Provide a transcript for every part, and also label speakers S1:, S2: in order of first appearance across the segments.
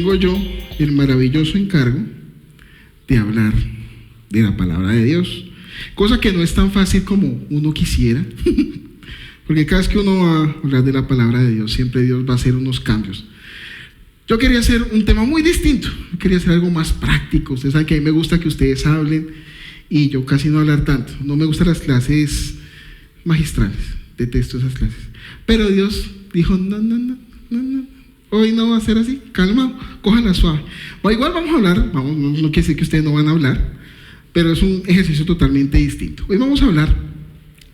S1: tengo yo el maravilloso encargo de hablar de la palabra de Dios, cosa que no es tan fácil como uno quisiera, porque cada vez que uno va a hablar de la palabra de Dios, siempre Dios va a hacer unos cambios. Yo quería hacer un tema muy distinto, quería hacer algo más práctico. Ustedes saben que a mí me gusta que ustedes hablen y yo casi no hablar tanto. No me gustan las clases magistrales, detesto esas clases. Pero Dios dijo, no, hoy no va a ser así, calma, cójanla suave. O igual vamos a hablar, no quiere decir que ustedes no van a hablar, pero es un ejercicio totalmente distinto. Hoy vamos a hablar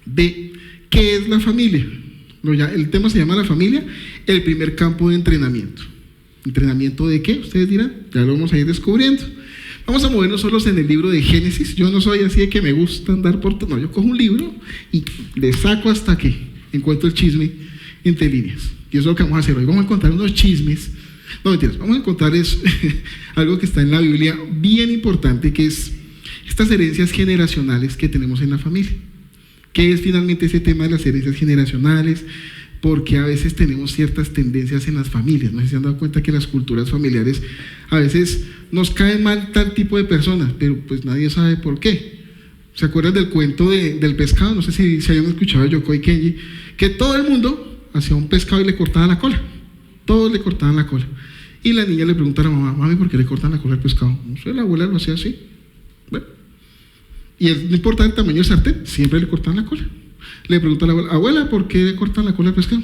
S1: de qué es la familia. El tema se llama la familia, el primer campo de entrenamiento. ¿Entrenamiento de qué? Ustedes dirán, ya lo vamos a ir descubriendo. Vamos a movernos solos en el libro de Génesis. Yo no soy así de que me gusta andar por todo. No, yo cojo un libro y le saco hasta que encuentro el chisme entre líneas. Y eso es lo que vamos a hacer hoy. Vamos a encontrar unos chismes. No, mentiras, vamos a encontrar algo que está en la Biblia bien importante, que es estas herencias generacionales que tenemos en la familia. ¿Qué es finalmente ese tema de las herencias generacionales? Porque a veces tenemos ciertas tendencias en las familias. No sé si se han dado cuenta que las culturas familiares a veces nos caen mal tal tipo de personas, pero pues nadie sabe por qué. ¿Se acuerdan del cuento del pescado? No sé si hayan escuchado a Yoko y Kenji, que todo el mundo hacía un pescado y le cortaban la cola. Todos le cortaban la cola. Y la niña le pregunta a la mamá, mami, ¿por qué le cortan la cola al pescado? No sé, la abuela lo hacía así. Bueno. Y no importa el tamaño del sartén, siempre le cortaban la cola. Le pregunta a la abuela, ¿por qué le cortan la cola al pescado?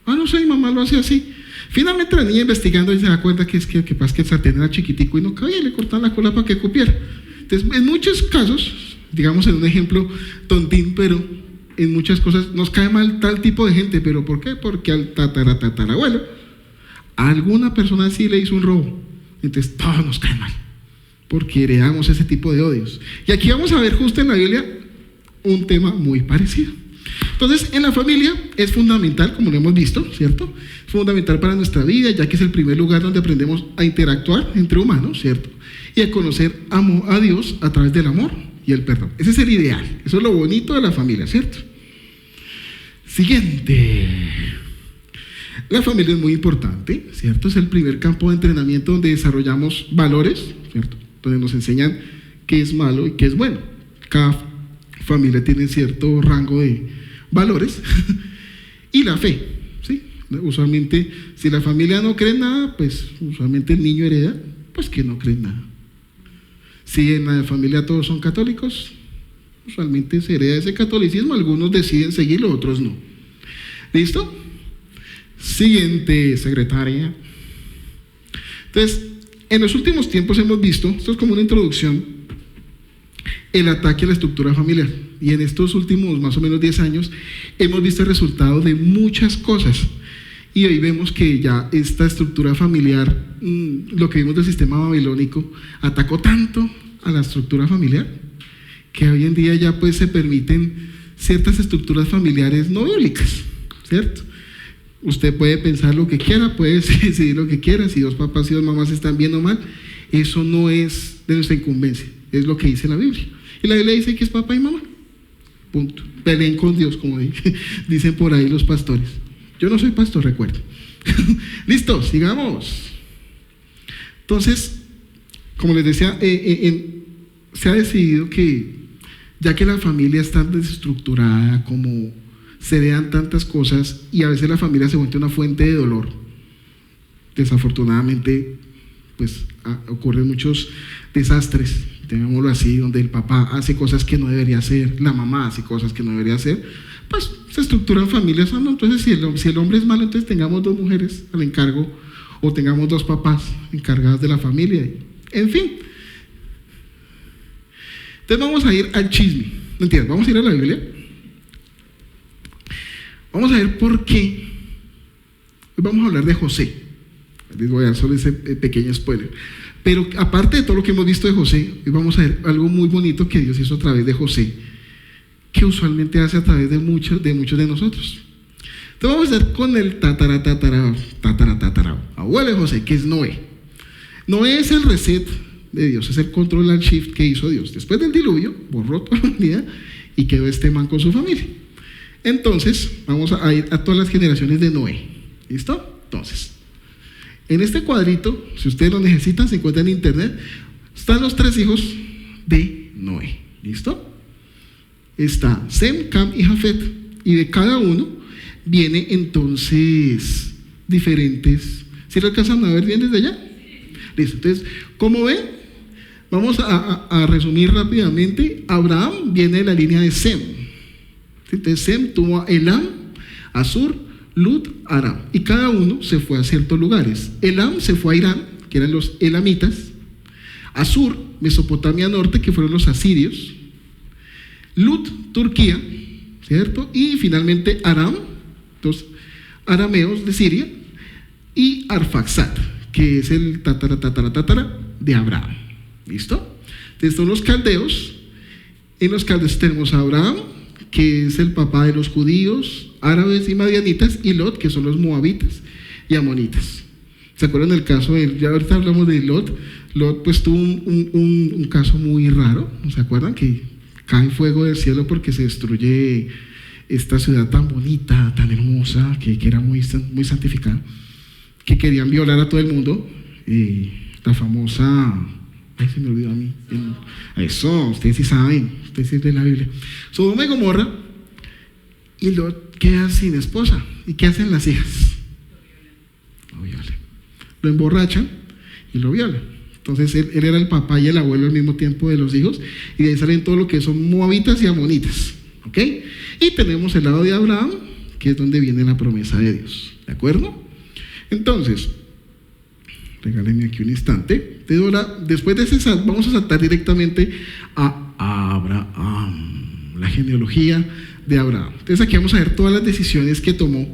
S1: No sé, mi mamá lo hace así. Finalmente la niña investigando y se da cuenta que pasa que el sartén era chiquitico y no cabía y le cortan la cola para que cupiera. Entonces, en muchos casos, digamos en un ejemplo tontín, pero en muchas cosas nos cae mal tal tipo de gente. ¿Pero por qué? Porque al tatarabuelo a alguna persona sí le hizo un robo. Entonces todos nos cae mal, porque heredamos ese tipo de odios. Y aquí vamos a ver justo en la Biblia un tema muy parecido. Entonces, en la familia es fundamental, como lo hemos visto, ¿cierto? Es fundamental para nuestra vida, ya que es el primer lugar donde aprendemos a interactuar entre humanos, ¿cierto? Y a conocer a Dios a través del amor y el perdón. Ese es el ideal, eso es lo bonito de la familia, ¿cierto? Siguiente. La familia es muy importante, ¿cierto? Es el primer campo de entrenamiento donde desarrollamos valores, ¿cierto? Donde nos enseñan qué es malo y qué es bueno. Cada familia tiene cierto rango de valores y la fe, ¿sí? Usualmente, si la familia no cree en nada, pues usualmente el niño hereda, pues que no cree en nada. Si en la familia todos son católicos, usualmente se hereda ese catolicismo, algunos deciden seguirlo, otros no. ¿Listo? Siguiente, secretaria. Entonces, en los últimos tiempos hemos visto, esto es como una introducción, el ataque a la estructura familiar. Y en estos últimos más o menos 10 años hemos visto el resultado de muchas cosas. Y hoy vemos que ya esta estructura familiar, lo que vimos del sistema babilónico, atacó tanto a la estructura familiar, que hoy en día ya pues se permiten ciertas estructuras familiares no bíblicas, ¿cierto? Usted puede pensar lo que quiera, puede decidir lo que quiera, si dos papás y dos mamás están bien o mal, eso no es de nuestra incumbencia, es lo que dice la Biblia. Y la Biblia dice que es papá y mamá, punto. Peleen con Dios, como dicen por ahí los pastores. Yo no soy pastor, recuerdo. Listo, sigamos. Entonces, como les decía, se ha decidido que, ya que la familia está desestructurada, como se vean tantas cosas, y a veces la familia se vuelve una fuente de dolor, desafortunadamente, pues ocurren muchos desastres, tengámoslo así, donde el papá hace cosas que no debería hacer, la mamá hace cosas que no debería hacer, pues se estructuran familias. ¿No? Entonces, si el hombre es malo, entonces tengamos dos mujeres al encargo, o tengamos dos papás encargadas de la familia, en fin. Entonces vamos a ir al chisme, no entiendes, vamos a ir a la Biblia, vamos a ver por qué. Hoy vamos a hablar de José, les voy a dar solo ese pequeño spoiler, pero aparte de todo lo que hemos visto de José, hoy vamos a ver algo muy bonito que Dios hizo a través de José, que usualmente hace a través de muchos de nosotros. Entonces vamos a ver con el abuelo de José, que es Noé. Noé es el reset de Dios, es el control al shift que hizo Dios. Después del diluvio, borró toda la humanidad y quedó este man con su familia. Entonces, vamos a ir a todas las generaciones de Noé. ¿Listo? Entonces, En este cuadrito, si ustedes lo necesitan, se encuentra en internet, están los 3 hijos de Noé. ¿Listo? Está Sem, Cam y Jafet. Y de cada uno viene entonces diferentes. ¿Sí lo alcanzan a ver bien desde allá? Listo. Entonces, como ven, vamos a resumir rápidamente. Abraham viene de la línea de Sem. Entonces, Sem tuvo a Elam, Asur, Lut, Aram. Y cada uno se fue a ciertos lugares. Elam se fue a Irán, que eran los elamitas. Asur, Mesopotamia Norte, que fueron los asirios. Lut, Turquía, ¿cierto? Y finalmente Aram, los arameos de Siria. Y Arfaxad, que es el tatara de Abraham. ¿Listo? Entonces son los caldeos. En los caldeos tenemos a Abraham, que es el papá de los judíos, árabes y madianitas, y Lot, que son los moabitas y amonitas. ¿Se acuerdan del caso de, ya ahorita hablamos de Lot? Lot pues tuvo un caso muy raro, ¿se acuerdan? Que cae fuego del cielo porque se destruye esta ciudad tan bonita, tan hermosa, que era muy santificada, que querían violar a todo el mundo. La famosa, ay, se me olvidó a mí, eso, ustedes sí saben, ustedes sí leen la Biblia, Sodoma y Gomorra. Y Lot queda sin esposa. ¿Y qué hacen las hijas? Lo violan, lo emborrachan y lo violan. Entonces él era el papá y el abuelo al mismo tiempo de los hijos, y de ahí salen todo lo que son moabitas y amonitas, ¿ok? Y tenemos el lado de Abraham, que es donde viene la promesa de Dios, ¿de acuerdo? Entonces, regálenme aquí un instante. Después de ese vamos a saltar directamente a Abraham, la genealogía de Abraham. Entonces aquí vamos a ver todas las decisiones que tomó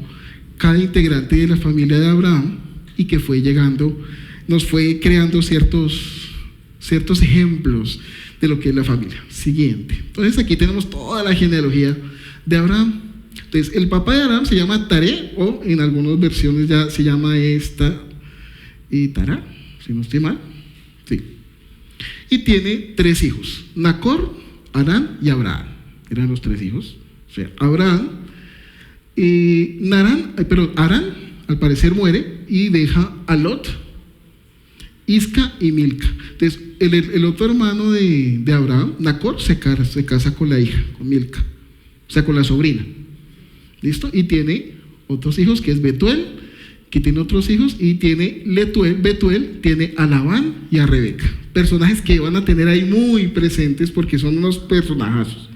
S1: cada integrante de la familia de Abraham, y que fue llegando, nos fue creando ciertos ejemplos de lo que es la familia. Siguiente. Entonces aquí tenemos toda la genealogía de Abraham. Entonces el papá de Abraham se llama Taré, o en algunas versiones ya se llama Tará, si no estoy mal. Sí. Y tiene 3 hijos: Nacor, Harán y Abraham. Eran los 3 hijos. O sea, Abraham y Harán al parecer muere y deja a Lot, Isca y Milca. Entonces el otro hermano de Abraham, Nacor, se casa con la hija, con Milca, o sea, con la sobrina. ¿Listo? Y tiene otros hijos, que es Betuel, que tiene otros hijos, y tiene Betuel tiene a Labán y a Rebeca. Personajes que van a tener ahí muy presentes porque son unos personajazos.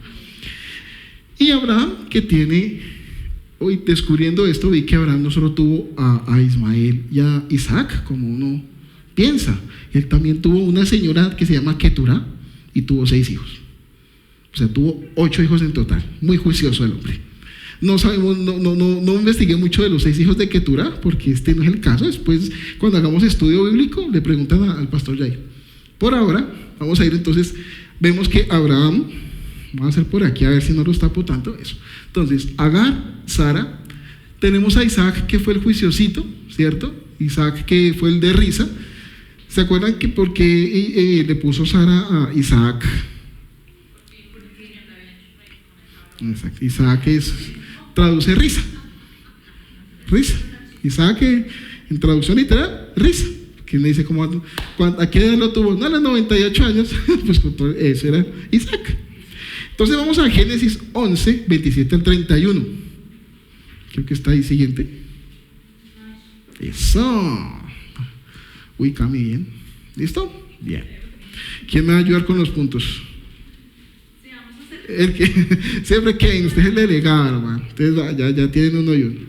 S1: Y Abraham, que tiene, hoy descubriendo esto, vi que Abraham no solo tuvo a Ismael y a Isaac, como uno piensa. Él también tuvo una señora que se llama Keturá, y tuvo 6 hijos. O sea, tuvo 8 hijos en total. Muy juicioso el hombre. No sabemos, no investigué mucho de los 6 hijos de Keturá, porque este no es el caso. Después, cuando hagamos estudio bíblico, le preguntan al pastor Jair. Por ahora, vamos a ir entonces, vemos que Abraham, vamos a hacer por aquí a ver si no lo tapo tanto eso. Entonces, Agar, Sara, tenemos a Isaac, que fue el juiciosito, ¿cierto? Isaac, que fue el de risa. ¿Se acuerdan que por qué le puso Sara a Isaac? Exacto. Isaac traduce risa. Isaac, en traducción literal, risa. Que le dice, ¿a qué edad lo tuvo? No, a los 98 años. Pues eso era Isaac. Entonces vamos a Génesis 11, 27 al 31. Creo que está ahí siguiente. Eso. Uy, Cami, bien. ¿Listo? Bien. ¿Quién me va a ayudar con los puntos? El que siempre Kevin, usted es el delegado, hermano. Ustedes ya tienen uno y uno.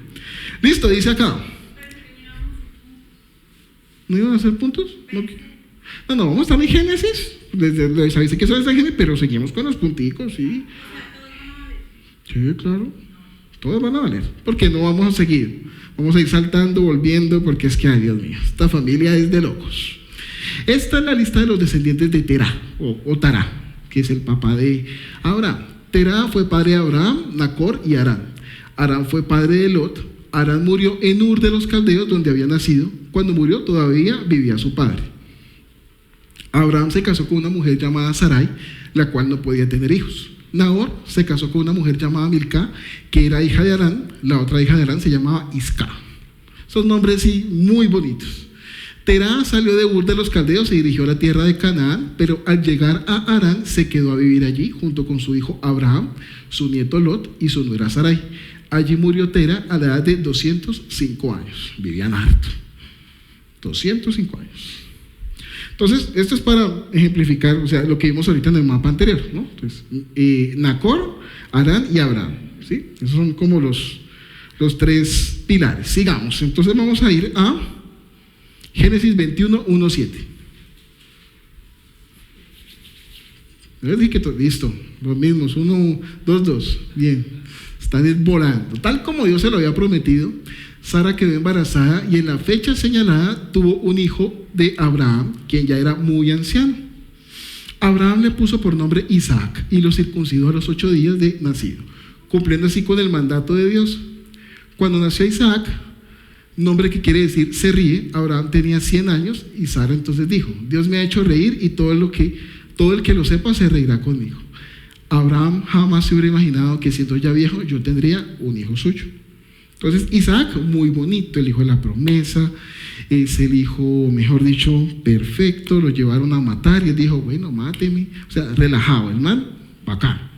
S1: Listo, dice acá. ¿No iban a hacer puntos? No, vamos a estar en Génesis. Les avisé que eso es en Génesis, pero seguimos con los punticos, sí. Sí, claro. Todos van a valer. Porque no vamos a seguir. Vamos a ir saltando, volviendo, porque es que, ay, Dios mío, esta familia es de locos. Esta es la lista de los descendientes de Terá, o Tará, que es el papá de Abraham. Terá fue padre de Abraham, Nacor y Harán. Harán fue padre de Lot. Harán murió en Ur de los Caldeos, donde había nacido. Cuando murió todavía vivía su padre. Abraham se casó con una mujer llamada Sarai, la cual no podía tener hijos. Nahor se casó con una mujer llamada Milca, que era hija de Harán. La otra hija de Harán se llamaba Isca. Son nombres sí muy bonitos. Terah salió de Ur de los Caldeos y dirigió a la tierra de Canaán, pero al llegar a Harán se quedó a vivir allí junto con su hijo Abraham, su nieto Lot y su nuera Sarai. Allí murió Terah a la edad de 205 años. Vivían harto. 205 años. Entonces, esto es para ejemplificar, o sea, lo que vimos ahorita en el mapa anterior, ¿no? Entonces, Nacor, Harán y Abraham, ¿sí? Esos son como los tres pilares. Sigamos. Entonces vamos a ir a Génesis 21, 1, 7. Listo, los mismos, 1, 2, 2. Bien, están volando. Tal como Dios se lo había prometido, Sara quedó embarazada y en la fecha señalada tuvo un hijo de Abraham, quien ya era muy anciano. Abraham le puso por nombre Isaac y lo circuncidó a los 8 días de nacido, cumpliendo así con el mandato de Dios. Cuando nació Isaac, nombre que quiere decir se ríe, Abraham tenía 100 años y Sara entonces dijo: Dios me ha hecho reír y todo el que lo sepa se reirá conmigo. Abraham jamás se hubiera imaginado que siendo ya viejo yo tendría un hijo suyo. Entonces Isaac, muy bonito, el hijo de la promesa, es el hijo, mejor dicho, perfecto. Lo llevaron a matar y él dijo: bueno, máteme. O sea, relajado, el man, bacán.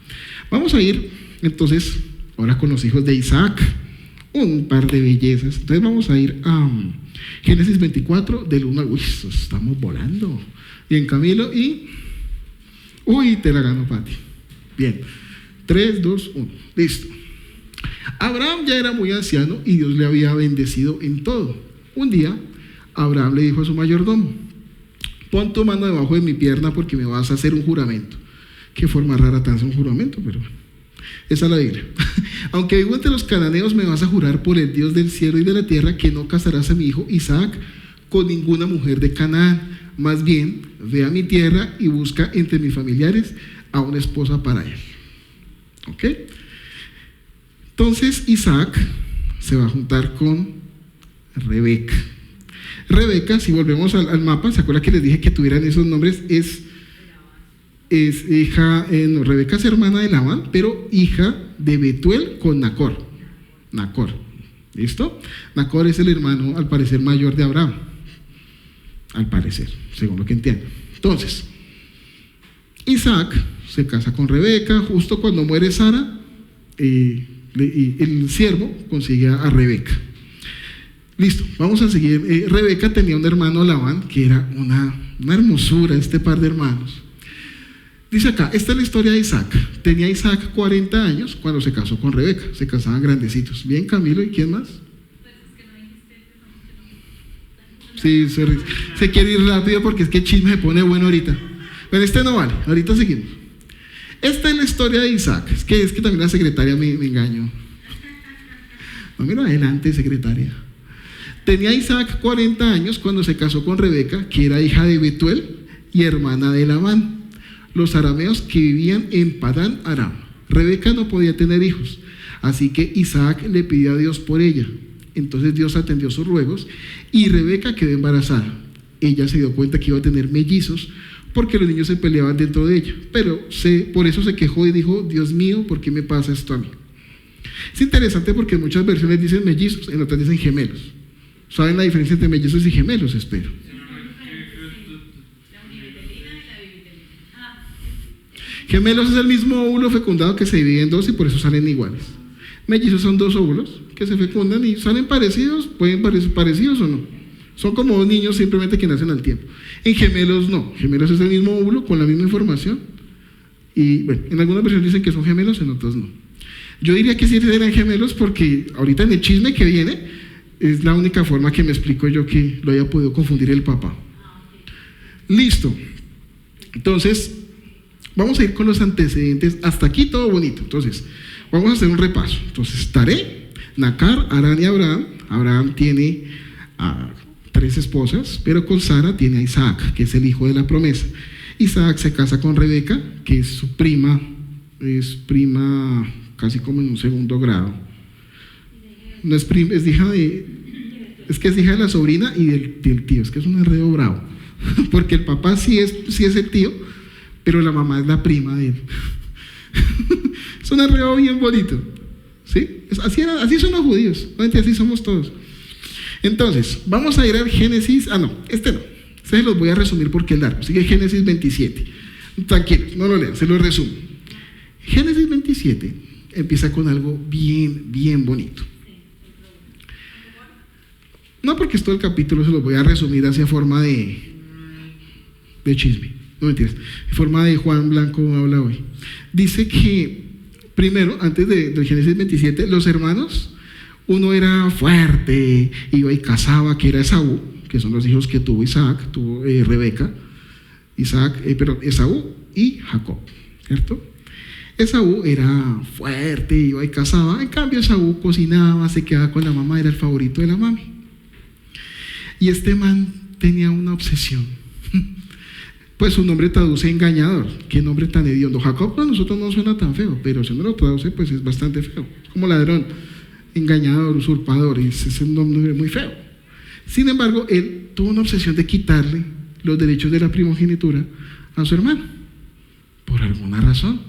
S1: Vamos a ir entonces ahora con los hijos de Isaac, un par de bellezas. Entonces vamos a ir a Génesis 24 del 1 al... Uy, estamos volando. Bien, Camilo, y... Uy, te la ganó Pati. Bien, 3, 2, 1, listo. Abraham ya era muy anciano y Dios le había bendecido en todo. Un día, Abraham le dijo a su mayordomo: pon tu mano debajo de mi pierna porque me vas a hacer un juramento. Qué forma rara tan hacer un juramento, pero esa es la Biblia. Aunque vivo entre los cananeos, me vas a jurar por el Dios del cielo y de la tierra que no casarás a mi hijo Isaac con ninguna mujer de Canaán. Más bien, ve a mi tierra y busca entre mis familiares a una esposa para él. ¿Ok? Entonces Isaac se va a juntar con Rebeca. Rebeca, si volvemos al mapa, ¿se acuerdan que les dije que tuvieran esos nombres? Es hija, Rebeca es hermana de Labán, pero hija de Betuel con Nacor. ¿Listo? Nacor es el hermano, al parecer, mayor de Abraham. Al parecer, según lo que entiendo. Entonces, Isaac se casa con Rebeca. Justo cuando muere Sara, el siervo consigue a Rebeca. Listo, vamos a seguir. Rebeca tenía un hermano Labán que era una hermosura, este par de hermanos. Dice acá, esta es la historia de Isaac. Tenía Isaac 40 años cuando se casó con Rebeca. Se casaban grandecitos. Bien, Camilo, ¿y quién más? Sí, se quiere ir rápido porque es que el chisme se pone bueno ahorita. Pero este no vale, ahorita seguimos. Esta es la historia de Isaac. Es que también la secretaria me engañó. No, mira, adelante, secretaria. Tenía Isaac 40 años cuando se casó con Rebeca, que era hija de Betuel y hermana de Labán, los arameos que vivían en Padán Aram. Rebeca no podía tener hijos, así que Isaac le pidió a Dios por ella. Entonces Dios atendió sus ruegos y Rebeca quedó embarazada. Ella se dio cuenta que iba a tener mellizos porque los niños se peleaban dentro de ella, pero por eso se quejó y dijo: Dios mío, ¿por qué me pasa esto a mí? Es interesante porque en muchas versiones dicen mellizos, en otras dicen gemelos. ¿Saben la diferencia entre mellizos y gemelos? Espero. Gemelos es el mismo óvulo fecundado que se divide en dos y por eso salen iguales. Mellizos son dos óvulos que se fecundan y salen parecidos, pueden parecer parecidos o no. Son como dos niños simplemente que nacen al tiempo. En gemelos no, gemelos es el mismo óvulo con la misma información. Y bueno, en algunas versiones dicen que son gemelos, en otras no. Yo diría que sí eran gemelos porque ahorita en el chisme que viene es la única forma que me explico yo que lo haya podido confundir el papá. Listo. Entonces, vamos a ir con los antecedentes. Hasta aquí todo bonito. Entonces, vamos a hacer un repaso. Entonces, Taré, Nacar, Harán y Abraham. Abraham tiene a 3 esposas, pero con Sara tiene a Isaac, que es el hijo de la promesa. Isaac se casa con Rebeca, que es su prima, casi como en un segundo grado. No es prima, es hija de la sobrina y del tío. Es que es un enredo bravo, porque el papá sí es el tío, pero la mamá es la prima de él. Es un enredo bien bonito, ¿sí? Así son los judíos, así somos todos. Entonces, vamos a ir al Génesis, no, este no, se los voy a resumir porque es largo, sigue Génesis 27, tranquilos, no lo lean, se lo resumo. Génesis 27 empieza con algo bien bonito. No, porque es todo el capítulo, se los voy a resumir hacia forma de chisme, no mentiras, en forma de Juan Blanco habla hoy. Dice que, primero, antes del Génesis 27, los hermanos, uno era fuerte, iba y cazaba, que era Esaú, que son los hijos que tuvo Isaac, tuvo Rebeca, Esaú y Jacob, ¿cierto? Esaú era fuerte, iba y cazaba, en cambio Esaú cocinaba, se quedaba con la mamá, era el favorito de la mami. Y este man tenía una obsesión. Pues su nombre traduce engañador. Qué nombre tan hediondo. Jacob para nosotros no suena tan feo, pero si uno lo traduce, pues es bastante feo. Es como ladrón, engañador, usurpador, es un nombre muy feo. Sin embargo, él tuvo una obsesión de quitarle los derechos de la primogenitura a su hermano, por alguna razón.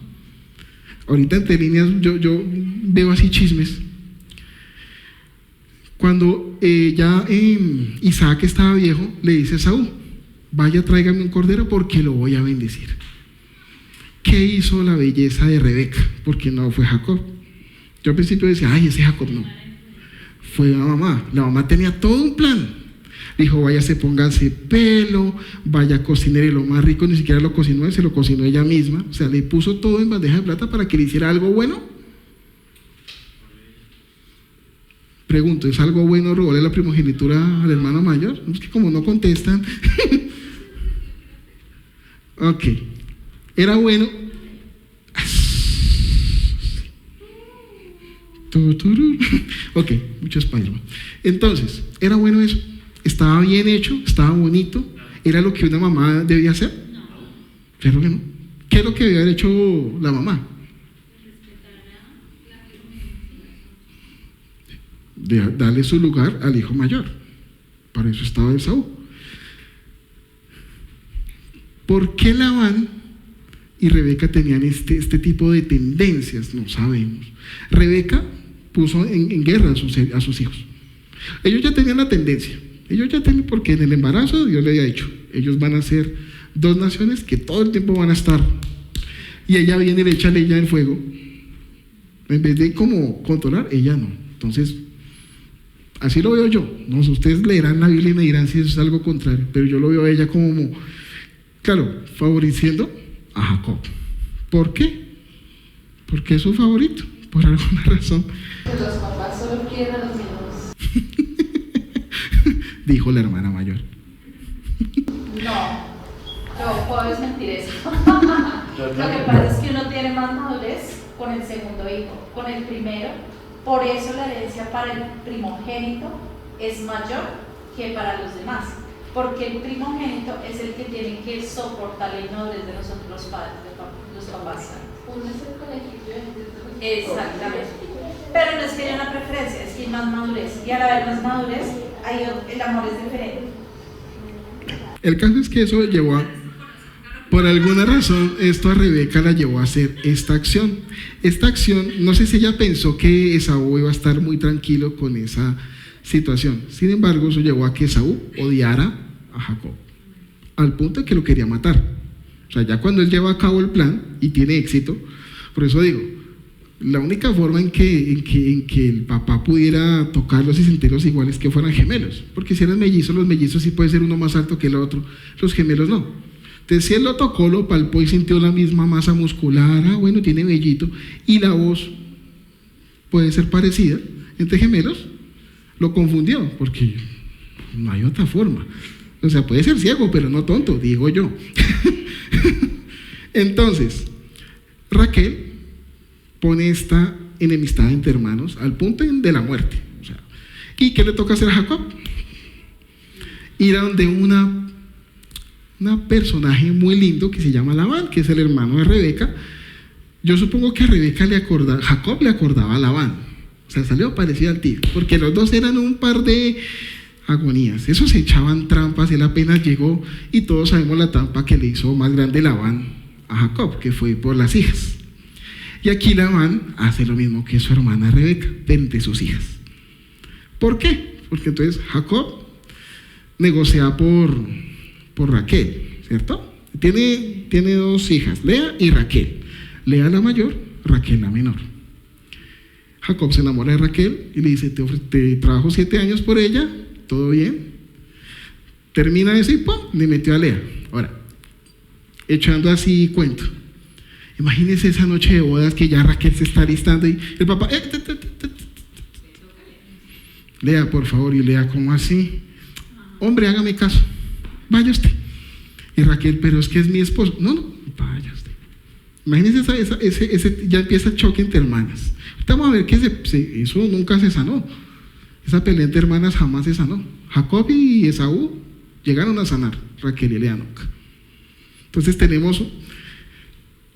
S1: Ahorita entre líneas yo veo así chismes. Cuando Isaac estaba viejo, le dice a Esaú: vaya, tráigame un cordero porque lo voy a bendecir. ¿Qué hizo la belleza de Rebeca? Porque no fue Jacob. Yo al principio decía, ay, ese Jacob no. Fue la mamá. La mamá tenía todo un plan. Dijo, váyase, póngase pelo, vaya a cocinar, y lo más rico ni siquiera lo cocinó él, se lo cocinó ella misma. O sea, le puso todo en bandeja de plata para que le hiciera algo bueno. Pregunto, ¿es algo bueno robarle la primogenitura al hermano mayor? Es que como no contestan. Ok, era bueno. Ok, mucho Spider-Man. Entonces, era bueno eso. Estaba bien hecho, estaba bonito. ¿Era lo que una mamá debía hacer? Claro que no. ¿Qué es lo que debía haber hecho la mamá? Darle su lugar al hijo mayor. Para eso estaba Esaú. ¿Por qué Labán y Rebeca tenían este tipo de tendencias? No sabemos. Rebeca puso en guerra a sus hijos. Ellos ya tenían la tendencia. Ellos ya tenían, porque en el embarazo Dios le había dicho, ellos van a ser dos naciones que todo el tiempo van a estar. Y ella viene y le echa leña en fuego. En vez de como controlar, ella no. Entonces, así lo veo yo. No sé, ustedes leerán la Biblia y me dirán si eso es algo contrario, pero yo lo veo a ella como, claro, favoreciendo a Jacob. ¿Por qué? Porque es su favorito, por alguna razón.
S2: Los papás solo quieren a los hijos.
S1: Dijo la hermana mayor.
S2: No, yo puedo desmentir eso. Lo que pasa es que uno tiene más madurez con el segundo hijo, con el primero. Por eso la herencia para el primogénito es mayor que para los demás, porque el primogénito es el que tiene que soportar la inmadurez de nosotros los padres, los papás.
S3: Uno es el conejillo de
S2: Exactamente. Pero no es que haya una preferencia, es que hay más madurez, y al haber más madurez, el amor es diferente.
S1: El caso es que eso llevó a, por alguna razón, esto a Rebeca la llevó a hacer esta acción. Esta acción, no sé si ella pensó que Esaú iba a estar muy tranquilo con esa situación. Sin embargo, eso llevó a que Esaú odiara a Jacob, al punto de que lo quería matar. O sea, ya cuando él lleva a cabo el plan y tiene éxito, por eso digo, la única forma en que el papá pudiera tocarlos y sentirlos iguales es que fueran gemelos, porque si eran mellizos, los mellizos sí puede ser uno más alto que el otro, los gemelos no. Entonces, si él lo tocó, lo palpó y sintió la misma masa muscular, bueno, tiene vellito, y la voz puede ser parecida entre gemelos, lo confundió, porque no hay otra forma. O sea, puede ser ciego, pero no tonto, digo yo. Entonces, Raquel pone esta enemistad entre hermanos al punto de la muerte. O sea, ¿y qué le toca hacer a Jacob? Ir a donde una personaje muy lindo que se llama Labán, que es el hermano de Rebeca. Yo supongo que a Rebeca Jacob le acordaba a Labán. O sea, salió parecido al tío, porque los dos eran un par de agonías. Esos se echaban trampas, él apenas llegó, y todos sabemos la trampa que le hizo más grande Labán a Jacob, que fue por las hijas. Y aquí Labán hace lo mismo que su hermana Rebeca, entre sus hijas. ¿Por qué? porque entonces Jacob negocia por Raquel, ¿cierto? Tiene dos hijas, Lea y Raquel. Lea la mayor, Raquel la menor. Jacob se enamora de Raquel y le dice, te trabajo 7 años por ella, todo bien. Termina eso y ¡pum!, le metió a Lea. Ahora, echando así cuento. Imagínense esa noche de bodas que ya Raquel se está listando y el papá, Lea, por favor. Y Lea, ¿cómo así? Hombre, hágame caso, vaya usted. Y Raquel, pero es que es mi esposo. No, vaya usted. Imagínense ese ya empieza el choque entre hermanas. Vamos a ver que eso nunca se sanó. Esa pelea entre hermanas jamás se sanó. Jacob y Esaú llegaron a sanar, Raquel y Lea nunca. Entonces tenemos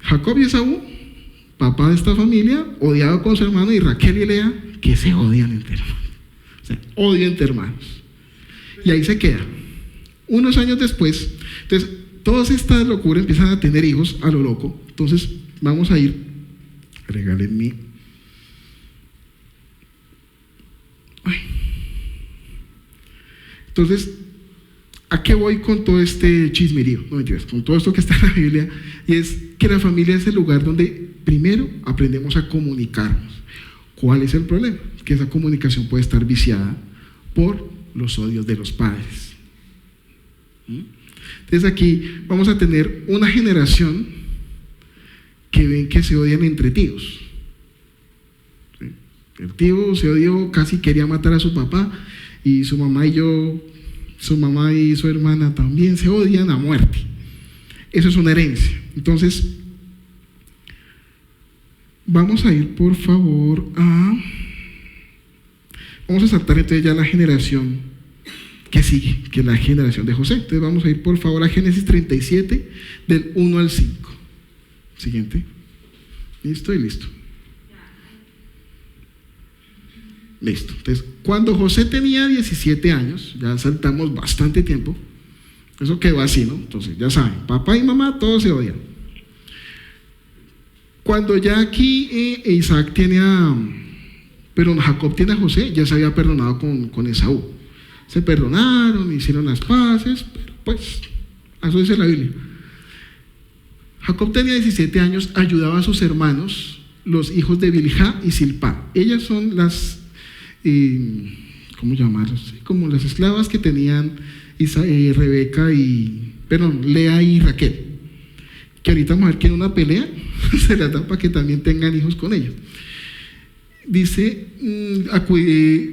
S1: Jacob y Esaú, papá de esta familia, odiado con su hermano, y Raquel y Lea, que se odian entre hermanos. O sea, odio entre hermanos. Y ahí se queda. Unos años después, entonces, todas estas locuras empiezan a tener hijos a lo loco. Entonces, vamos a ir, regálenme. Entonces, ¿a qué voy con todo este chismerío? No mentiras, con todo esto que está en la Biblia, y es que la familia es el lugar donde primero aprendemos a comunicarnos. ¿Cuál es el problema? Que esa comunicación puede estar viciada por los odios de los padres. Entonces aquí vamos a tener una generación que ven que se odian entre tíos. El tío se odió, casi quería matar a su papá, y su mamá y su hermana también se odian a muerte. Eso es una herencia. Entonces, vamos a ir por favor vamos a saltar entonces ya la generación que sigue, que es la generación de José. Entonces vamos a ir por favor a Génesis 37, del 1 al 5. Siguiente. ¿Listo? Y listo. Listo. Entonces, cuando José tenía 17 años, ya saltamos bastante tiempo, eso quedó así, ¿no? Entonces, ya saben, papá y mamá todos se odian. Cuando ya aquí Isaac tiene Jacob tiene a José, ya se había perdonado con Esaú. Se perdonaron, hicieron las paces, pero pues, eso dice la Biblia. Jacob tenía 17 años, ayudaba a sus hermanos, los hijos de Bilhá y Silpá. Ellas son las ¿cómo llamarlos? Como las esclavas que tenían Rebeca Lea y Raquel, que ahorita vamos a ver que en una pelea se las da para que también tengan hijos con ellos. Dice,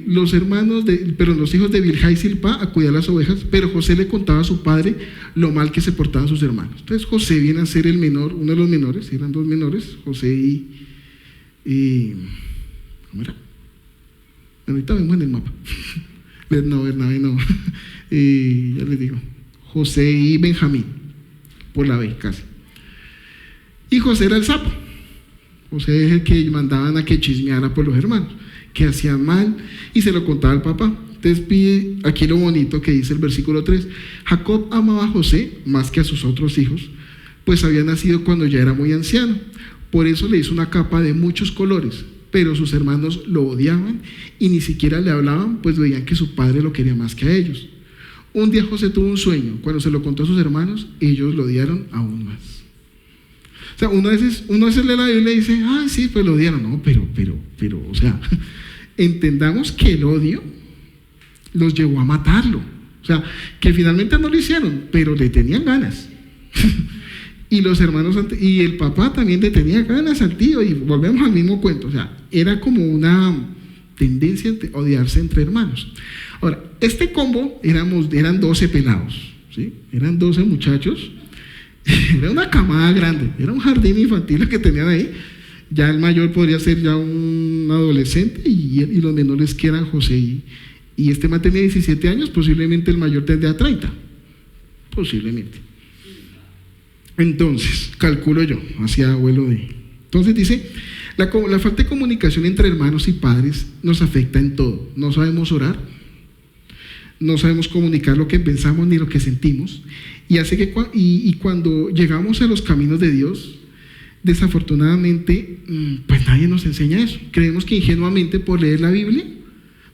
S1: los hijos de Bilhá y Silpá a cuidar las ovejas, pero José le contaba a su padre lo mal que se portaban sus hermanos. Entonces José viene a ser el menor, uno de los menores, eran 2 menores, José y ¿cómo era? Ahorita vemos en el mapa. Bernabé no. Ya les digo. José y Benjamín, por la B casi. Y José era el sapo. José es el que mandaban a que chismeara por los hermanos, que hacían mal, y se lo contaba al papá. Entonces pide aquí lo bonito que dice el versículo 3. Jacob amaba a José más que a sus otros hijos, pues había nacido cuando ya era muy anciano. Por eso le hizo una capa de muchos colores, pero sus hermanos lo odiaban y ni siquiera le hablaban, pues veían que su padre lo quería más que a ellos. Un día José tuvo un sueño. Cuando se lo contó a sus hermanos, ellos lo odiaron aún más. O sea, uno a veces lee la Biblia y dice, sí, pues lo odiaron. No, pero, o sea, entendamos que el odio los llevó a matarlo. O sea, que finalmente no lo hicieron, pero le tenían ganas. Y los hermanos, y el papá también le tenía ganas al tío, y volvemos al mismo cuento. O sea, era como una tendencia a odiarse entre hermanos. Ahora, este combo eran 12 pelados, ¿sí? Eran 12 muchachos, era una camada grande, era un jardín infantil el que tenían ahí. Ya el mayor podría ser ya un adolescente, y los menores que eran José y este man tenía 17 años, posiblemente el mayor tendría 30, posiblemente. Entonces, calculo yo, hacia abuelo de. Entonces dice, la falta de comunicación entre hermanos y padres nos afecta en todo. No sabemos orar, no sabemos comunicar lo que pensamos ni lo que sentimos, y hace que cuando llegamos a los caminos de Dios, desafortunadamente, pues nadie nos enseña eso. Creemos que ingenuamente por leer la Biblia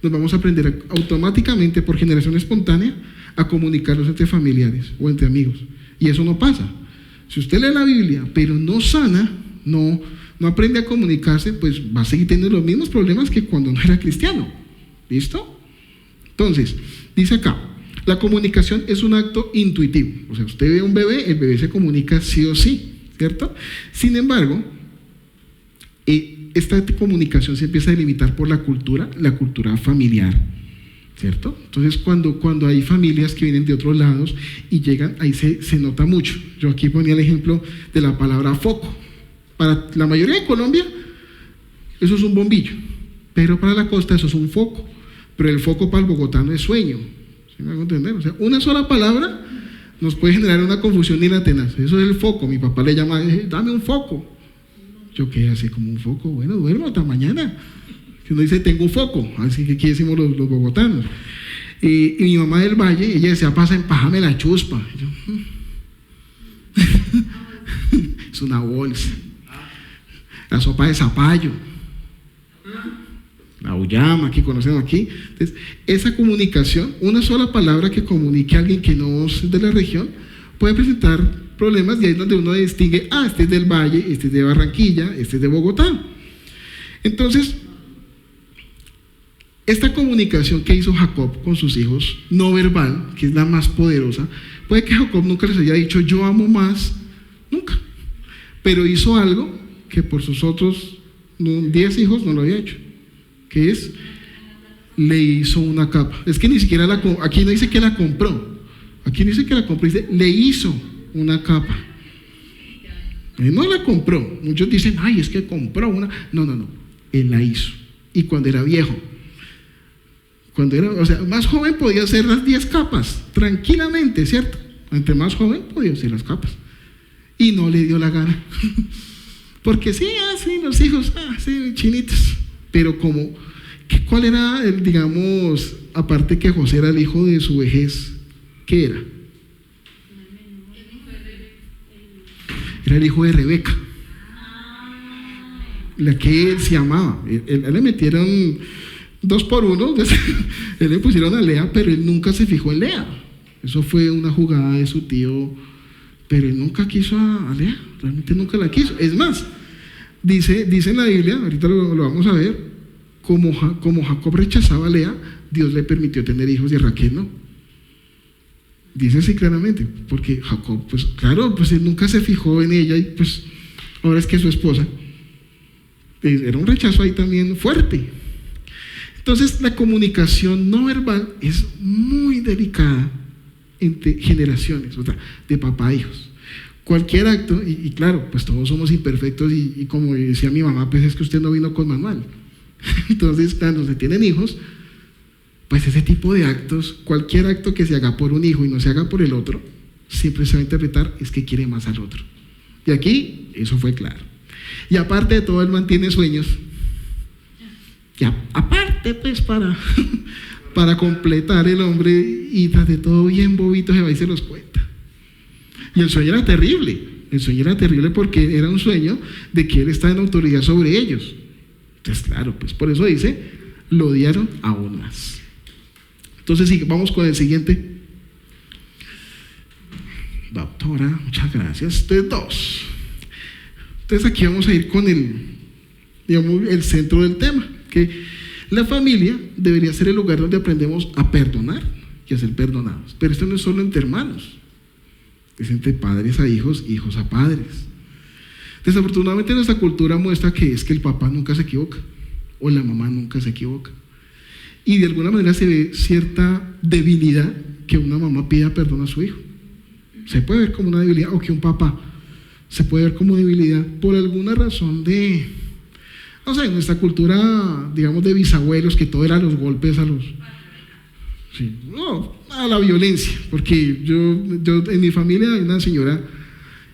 S1: nos vamos a aprender automáticamente por generación espontánea a comunicarnos entre familiares o entre amigos. Y eso no pasa. Si usted lee la Biblia, pero no sana, no aprende a comunicarse, pues va a seguir teniendo los mismos problemas que cuando no era cristiano. ¿Listo? Entonces, dice acá, la comunicación es un acto intuitivo. O sea, usted ve a un bebé, el bebé se comunica sí o sí, ¿cierto? Sin embargo, esta comunicación se empieza a delimitar por la cultura familiar, ¿cierto? Entonces, cuando hay familias que vienen de otros lados y llegan, ahí se nota mucho. Yo aquí ponía el ejemplo de la palabra foco. Para la mayoría de Colombia, eso es un bombillo, pero para la costa eso es un foco. Pero el foco para el bogotano es sueño. ¿Sí me hago entender? O sea, una sola palabra nos puede generar una confusión y la tenaz. Eso es el foco. Mi papá le llama, dame un foco. Yo quedé así como un foco. Bueno, duermo hasta mañana. Que uno dice, tengo un foco. Así que aquí decimos los bogotanos. Y mi mamá del Valle, ella decía, pasa, empájame la chuspa. Y yo, es una bolsa. La sopa de zapallo. La uyama que conocemos aquí. Entonces, esa comunicación, una sola palabra que comunique a alguien que no es de la región, puede presentar problemas, y ahí es donde uno distingue, este es del Valle, este es de Barranquilla, este es de Bogotá. Entonces, esta comunicación que hizo Jacob con sus hijos, no verbal, que es la más poderosa, puede que Jacob nunca les haya dicho, yo amo más, nunca, pero hizo algo que por sus otros 10 hijos no lo había hecho, que es, le hizo una capa. Es que ni siquiera aquí no dice que la compró, aquí no dice que la compró, dice, le hizo una capa. Él no la compró. Muchos dicen, ay, es que compró una. No, él la hizo. Y cuando era viejo, o sea, más joven podía hacer las 10 capas, tranquilamente, ¿cierto? Entre más joven podía hacer las capas. Y no le dio la gana. Porque sí, los hijos, sí, chinitos. Pero ¿cuál era digamos, aparte que José era el hijo de su vejez, ¿qué era? Era el hijo de Rebeca, la que él se amaba. Él le metieron 2 por 1, él le pusieron a Lea, pero él nunca se fijó en Lea. Eso fue una jugada de su tío, pero él nunca quiso a Lea, realmente nunca la quiso. Es más, dice en la Biblia, ahorita lo vamos a ver, como Jacob rechazaba a Lea, Dios le permitió tener hijos y a Raquel no. Dice así claramente, porque Jacob, pues claro, pues él nunca se fijó en ella y pues ahora es que es su esposa. Era un rechazo ahí también fuerte. Entonces la comunicación no verbal es muy delicada entre generaciones, o sea, de papá a hijos. Cualquier acto, y claro, pues todos somos imperfectos y como decía mi mamá, pues es que usted no vino con manual. Entonces cuando se tienen hijos, pues ese tipo de actos, cualquier acto que se haga por un hijo y no se haga por el otro, siempre se va a interpretar es que quiere más al otro. Y aquí eso fue claro. Y aparte de todo, él mantiene sueños. Y aparte, pues para completar el hombre, y tras de todo bien bobito se va y se los cuenta. Y el sueño era terrible. El sueño era terrible porque era un sueño de que él está en autoridad sobre ellos. Entonces, claro, pues por eso dice, lo odiaron aún más. Entonces, sí, vamos con el siguiente. Doctora, muchas gracias. Ustedes 2. Entonces, aquí vamos a ir con el centro del tema, que la familia debería ser el lugar donde aprendemos a perdonar y a ser perdonados. Pero esto no es solo entre hermanos, es entre padres a hijos, hijos a padres. Desafortunadamente, nuestra cultura muestra que es que el papá nunca se equivoca o la mamá nunca se equivoca. Y de alguna manera se ve cierta debilidad que una mamá pida perdón a su hijo. Se puede ver como una debilidad, o que un papá se puede ver como debilidad por alguna razón no sé, nuestra cultura, digamos, de bisabuelos, que todo era los golpes a la violencia. Porque yo en mi familia hay una señora,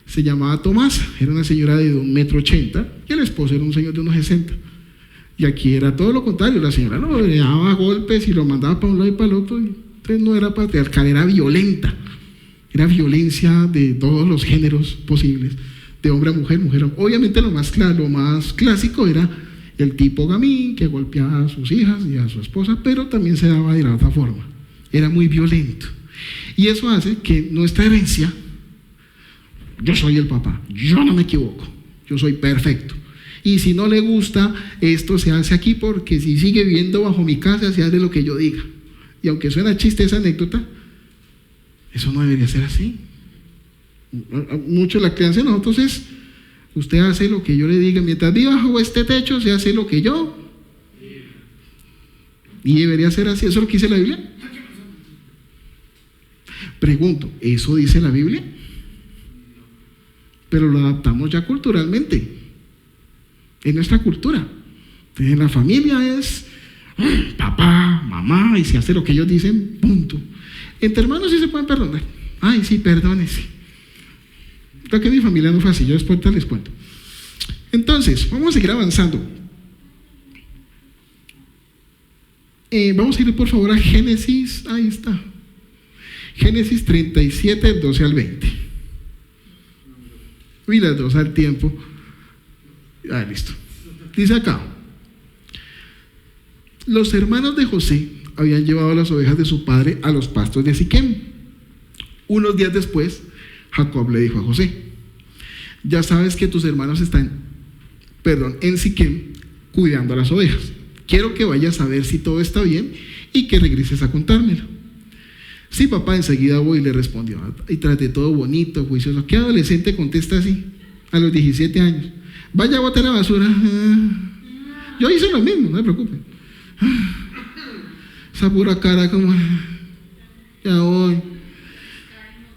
S1: se llamaba Tomasa, era una señora de 1,80 m y el esposo era un señor de 1,60 m. Y aquí era todo lo contrario, la señora le daba golpes y lo mandaba para un lado y para el otro. Entonces no era patriarcal, era violenta. Era violencia de todos los géneros posibles, de hombre a mujer, mujer a hombre. Obviamente lo más clásico era el tipo gamín que golpeaba a sus hijas y a su esposa, pero también se daba de la otra forma. Era muy violento. Y eso hace que nuestra herencia, yo soy el papá, yo no me equivoco, yo soy perfecto. Y si no le gusta, esto se hace aquí, porque si sigue viviendo bajo mi casa, se hace lo que yo diga. Y aunque suena chiste esa anécdota, eso no debería ser así. Mucho la crianza de nosotros es, usted hace lo que yo le diga, mientras viva bajo este techo, se hace lo que yo. Y debería ser así. ¿Eso es lo que dice la Biblia? Pregunto, ¿eso dice la Biblia? Pero lo adaptamos ya culturalmente. Es nuestra cultura. En la familia es papá, mamá, y se hace lo que ellos dicen, punto. Entre hermanos sí se pueden perdonar. Ay, sí, perdónese. Creo que mi familia no fue así, yo después les cuento. Entonces, vamos a seguir avanzando. Vamos a ir por favor a Génesis, ahí está. Génesis 37, del 12 al 20. Uy, las dos al tiempo. Ah, listo. Dice acá: los hermanos de José habían llevado las ovejas de su padre a los pastos de Siquem. Unos días después, Jacob le dijo a José: ya sabes que tus hermanos están, en Siquem, cuidando a las ovejas. Quiero que vayas a ver si todo está bien y que regreses a contármelo. Sí, papá, enseguida voy, le respondió. Y traté todo bonito, juicioso. ¿Qué adolescente contesta así a los 17 años? Vaya a botar la basura. Yo hice lo mismo, no se preocupen. Esa pura cara como, ya voy.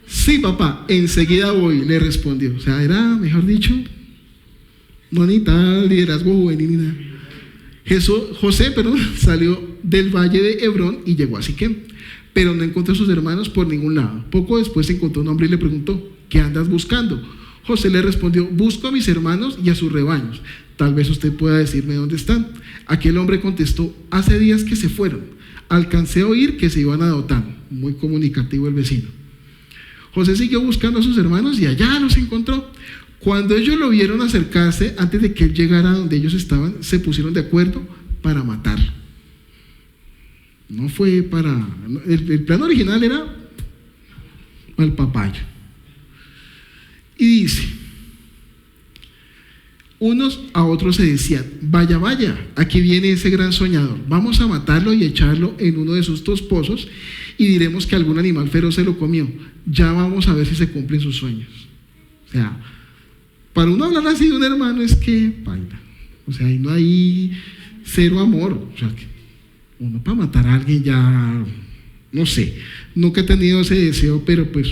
S1: Sí, papá, enseguida voy, le respondió. O sea, era, mejor dicho, no ni tal liderazgo juvenil ni nada. José, salió del valle de Hebrón y llegó a Siquem, pero no encontró a sus hermanos por ningún lado. Poco después encontró un hombre y le preguntó: ¿qué andas buscando? José le respondió: busco a mis hermanos y a sus rebaños. Tal vez usted pueda decirme dónde están. Aquel hombre contestó: hace días que se fueron. Alcancé a oír que se iban a Dotán. Muy comunicativo el vecino. José siguió buscando a sus hermanos y allá los encontró. Cuando ellos lo vieron acercarse, antes de que él llegara a donde ellos estaban, se pusieron de acuerdo para matarlo. No fue para... El plan original era al papayo. Y dice: unos a otros se decían: vaya, vaya, aquí viene ese gran soñador. Vamos a matarlo y echarlo en uno de sus dos pozos y diremos que algún animal feroz se lo comió. Ya vamos a ver si se cumplen sus sueños. O sea, para uno hablar así de un hermano es que baila. O sea, ahí no hay cero amor. O sea, que uno para matar a alguien ya, no sé, nunca he tenido ese deseo, pero pues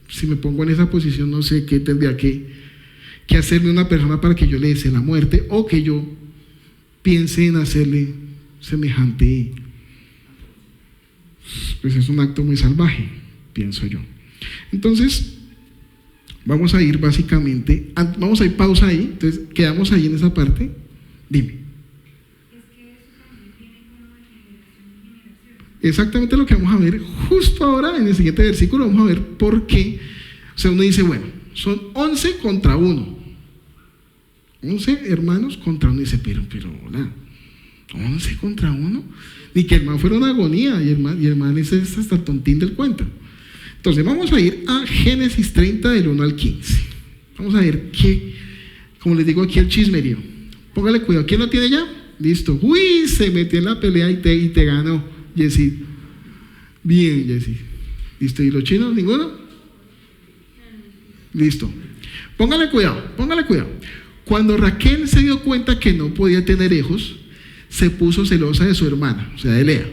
S1: si me pongo en esa posición, no sé qué tendría que hacerme una persona para que yo le desee la muerte, o que yo piense en hacerle semejante. Pues es un acto muy salvaje, pienso yo. Entonces, vamos a ir básicamente, vamos a ir pausa ahí, entonces quedamos ahí en esa parte. Dime. Exactamente lo que vamos a ver justo ahora en el siguiente versículo. Vamos a ver por qué. O sea, uno dice, bueno, son 11 contra 1. 11 hermanos contra uno. Dice, pero, hola, 11 contra 1. Ni que el man fuera una agonía, y el man es hasta el tontín del cuento. Entonces, vamos a ir a Génesis 30, del 1 al 15. Vamos a ver qué, como les digo aquí, el chismerío. Póngale cuidado. ¿Quién lo tiene ya? Listo. Uy, se metió en la pelea y te ganó. Jessy, bien, Jessy. ¿Listo? ¿Y los chinos? ¿Ninguno? Listo. Póngale cuidado. Cuando Raquel se dio cuenta que no podía tener hijos, se puso celosa de su hermana, o sea, de Lea.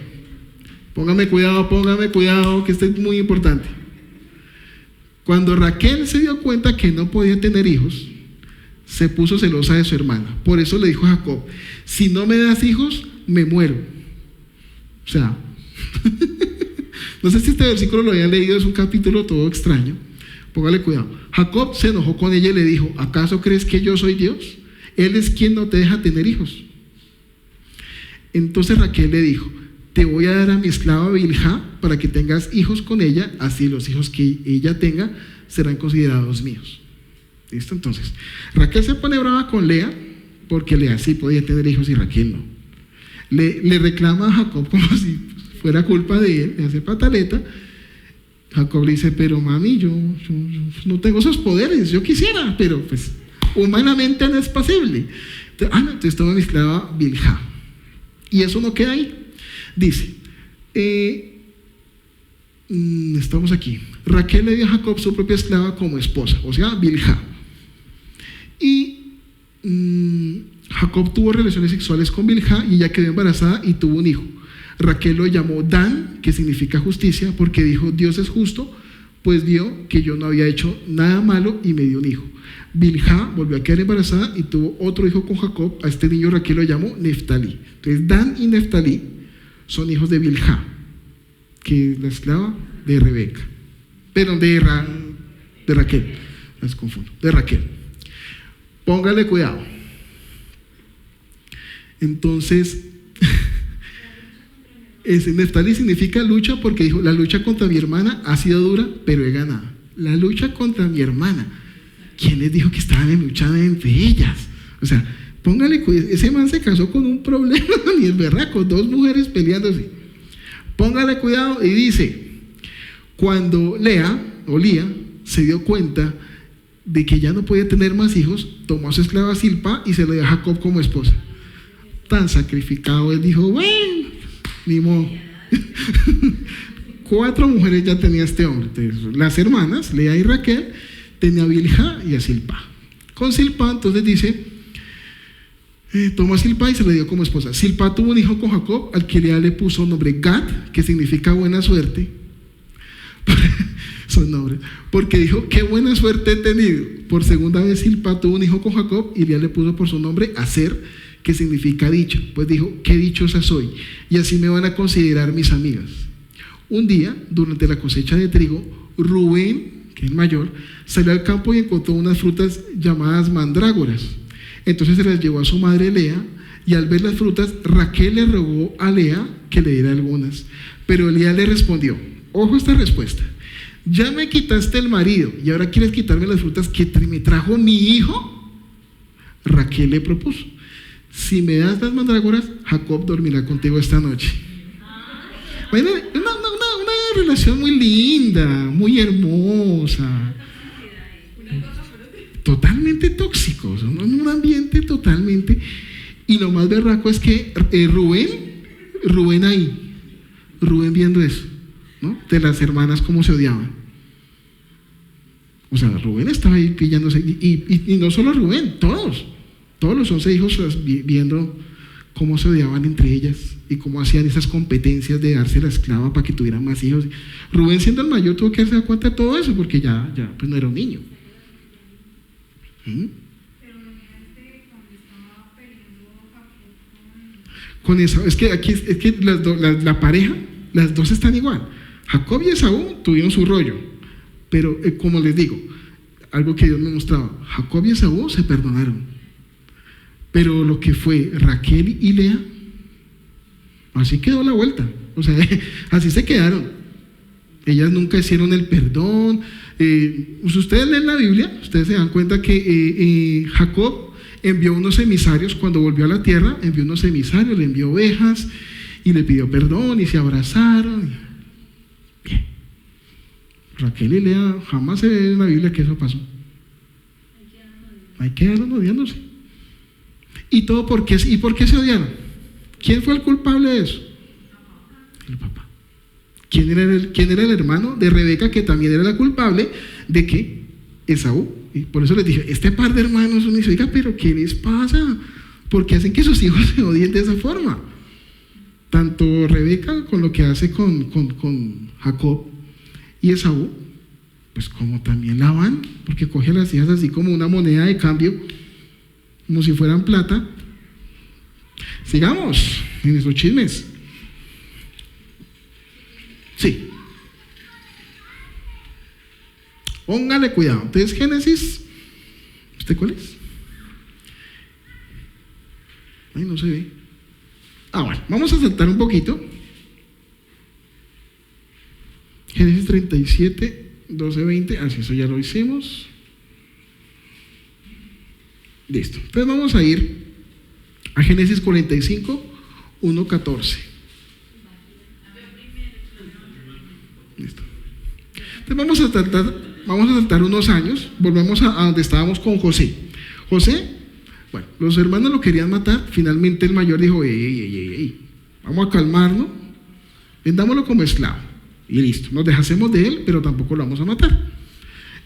S1: Póngame cuidado, que esto es muy importante. Cuando Raquel se dio cuenta que no podía tener hijos, se puso celosa de su hermana. Por eso le dijo a Jacob: si no me das hijos, me muero. O sea, no sé si este versículo lo habían leído, es un capítulo todo extraño. Póngale cuidado. Jacob se enojó con ella y le dijo: ¿acaso crees que yo soy Dios? Él es quien no te deja tener hijos. Entonces Raquel le dijo: te voy a dar a mi esclava Bilhá para que tengas hijos con ella, así los hijos que ella tenga serán considerados míos. ¿Listo? Entonces, Raquel se pone brava con Lea porque Lea sí podía tener hijos y Raquel no. Le reclama a Jacob como si fuera culpa de él, de hacer pataleta. Jacob le dice, pero mami, yo no tengo esos poderes, yo quisiera, pero pues humanamente no es posible. Entonces toma mi esclava Bilhá. Y eso no queda ahí. Dice, estamos aquí. Raquel le dio a Jacob su propia esclava como esposa, o sea, Bilhá. Y Jacob tuvo relaciones sexuales con Bilhá y ella quedó embarazada y tuvo un hijo. Raquel lo llamó Dan, que significa justicia, porque dijo, Dios es justo, pues vio que yo no había hecho nada malo y me dio un hijo. Bilhá volvió a quedar embarazada y tuvo otro hijo con Jacob. A este niño Raquel lo llamó Neftalí. Entonces Dan y Neftalí son hijos de Bilhá, que es la esclava de Rebeca. Perdón, de Raquel. Las confundo. De Raquel. Póngale cuidado. Entonces, ese Neftalí significa lucha, porque dijo, la lucha contra mi hermana ha sido dura, pero he ganado. La lucha contra mi hermana. ¿Quién les dijo que estaban en lucha entre ellas? O sea, póngale cuidado. Ese man se casó con un problema, ni el berraco, 2 mujeres peleándose. Póngale cuidado y dice, cuando Lea se dio cuenta de que ya no podía tener más hijos, tomó a su esclava Silpa y se le dio a Jacob como esposa. Tan sacrificado, él dijo, bueno, ni modo. 4 mujeres ya tenía este hombre. Entonces, las hermanas, Lea y Raquel, tenía a Bilhá y a Silpa. Con Silpa, entonces dice, tomó a Silpa y se le dio como esposa. Silpa tuvo un hijo con Jacob, al que Lea le puso nombre Gad, que significa buena suerte. Son nombres. Porque dijo, qué buena suerte he tenido. Por segunda vez Silpa tuvo un hijo con Jacob y Lea le puso por su nombre Aser, que significa dicho. Pues dijo, qué dichosa soy, y así me van a considerar mis amigas. Un día, durante la cosecha de trigo, Rubén, que es mayor, salió al campo y encontró unas frutas llamadas mandrágoras. Entonces se las llevó a su madre Lea, y al ver las frutas, Raquel le rogó a Lea que le diera algunas. Pero Lea le respondió, ojo esta respuesta, ya me quitaste el marido y ahora quieres quitarme las frutas que me trajo mi hijo. Raquel le propuso, si me das las mandrágoras, Jacob dormirá contigo esta noche. Bueno, una relación muy linda, muy hermosa, totalmente tóxico, un ambiente totalmente. Y lo más berraco es que Rubén viendo eso, ¿no? De las hermanas cómo se odiaban. O sea, Rubén estaba ahí pillándose, y no solo Rubén, todos los 11 hijos viendo cómo se odiaban entre ellas y cómo hacían esas competencias de darse la esclava para que tuvieran más hijos. Rubén, siendo el mayor, tuvo que darse cuenta de todo eso porque ya pues no era un niño. Con eso, es que aquí es que la pareja, las dos están igual. Jacob y Esaú tuvieron su rollo, pero como les digo, algo que Dios me mostraba, Jacob y Esaú se perdonaron, pero lo que fue Raquel y Lea, así quedó la vuelta. O sea, así se quedaron. Ellas nunca hicieron el perdón. Si ustedes leen la Biblia, ustedes se dan cuenta que Jacob envió unos emisarios cuando volvió a la tierra, envió unos emisarios, le envió ovejas y le pidió perdón y se abrazaron. Bien. Raquel y Lea, jamás se ve en la Biblia que eso pasó. Ahí quedaron odiándose. ¿Y todo por qué? ¿Y por qué se odiaron? ¿Quién fue el culpable de eso? El papá. ¿Quién era el hermano de Rebeca, que también era la culpable de que Esaú? Y por eso les dije, este par de hermanos, uno dice, oiga, pero ¿qué les pasa? ¿Por qué hacen que sus hijos se odien de esa forma? Tanto Rebeca con lo que hace con Jacob, y Esaú, pues como también Labán, porque coge a las hijas así como una moneda de cambio, como si fueran plata. Sigamos en esos chismes. Sí. Póngale cuidado. Entonces, Génesis, ¿usted cuál es? Ay, no se ve. Bueno, vamos a saltar un poquito. Génesis 37, 12, 20. Así, eso ya lo hicimos. Listo. Entonces vamos a ir A Génesis 45, 1, 14. Listo. Entonces vamos a saltar unos años, volvemos a donde estábamos con José. José, bueno, los hermanos lo querían matar, finalmente el mayor dijo, ey, vamos a calmarnos, vendámoslo como esclavo, y listo, nos deshacemos de él, pero tampoco lo vamos a matar.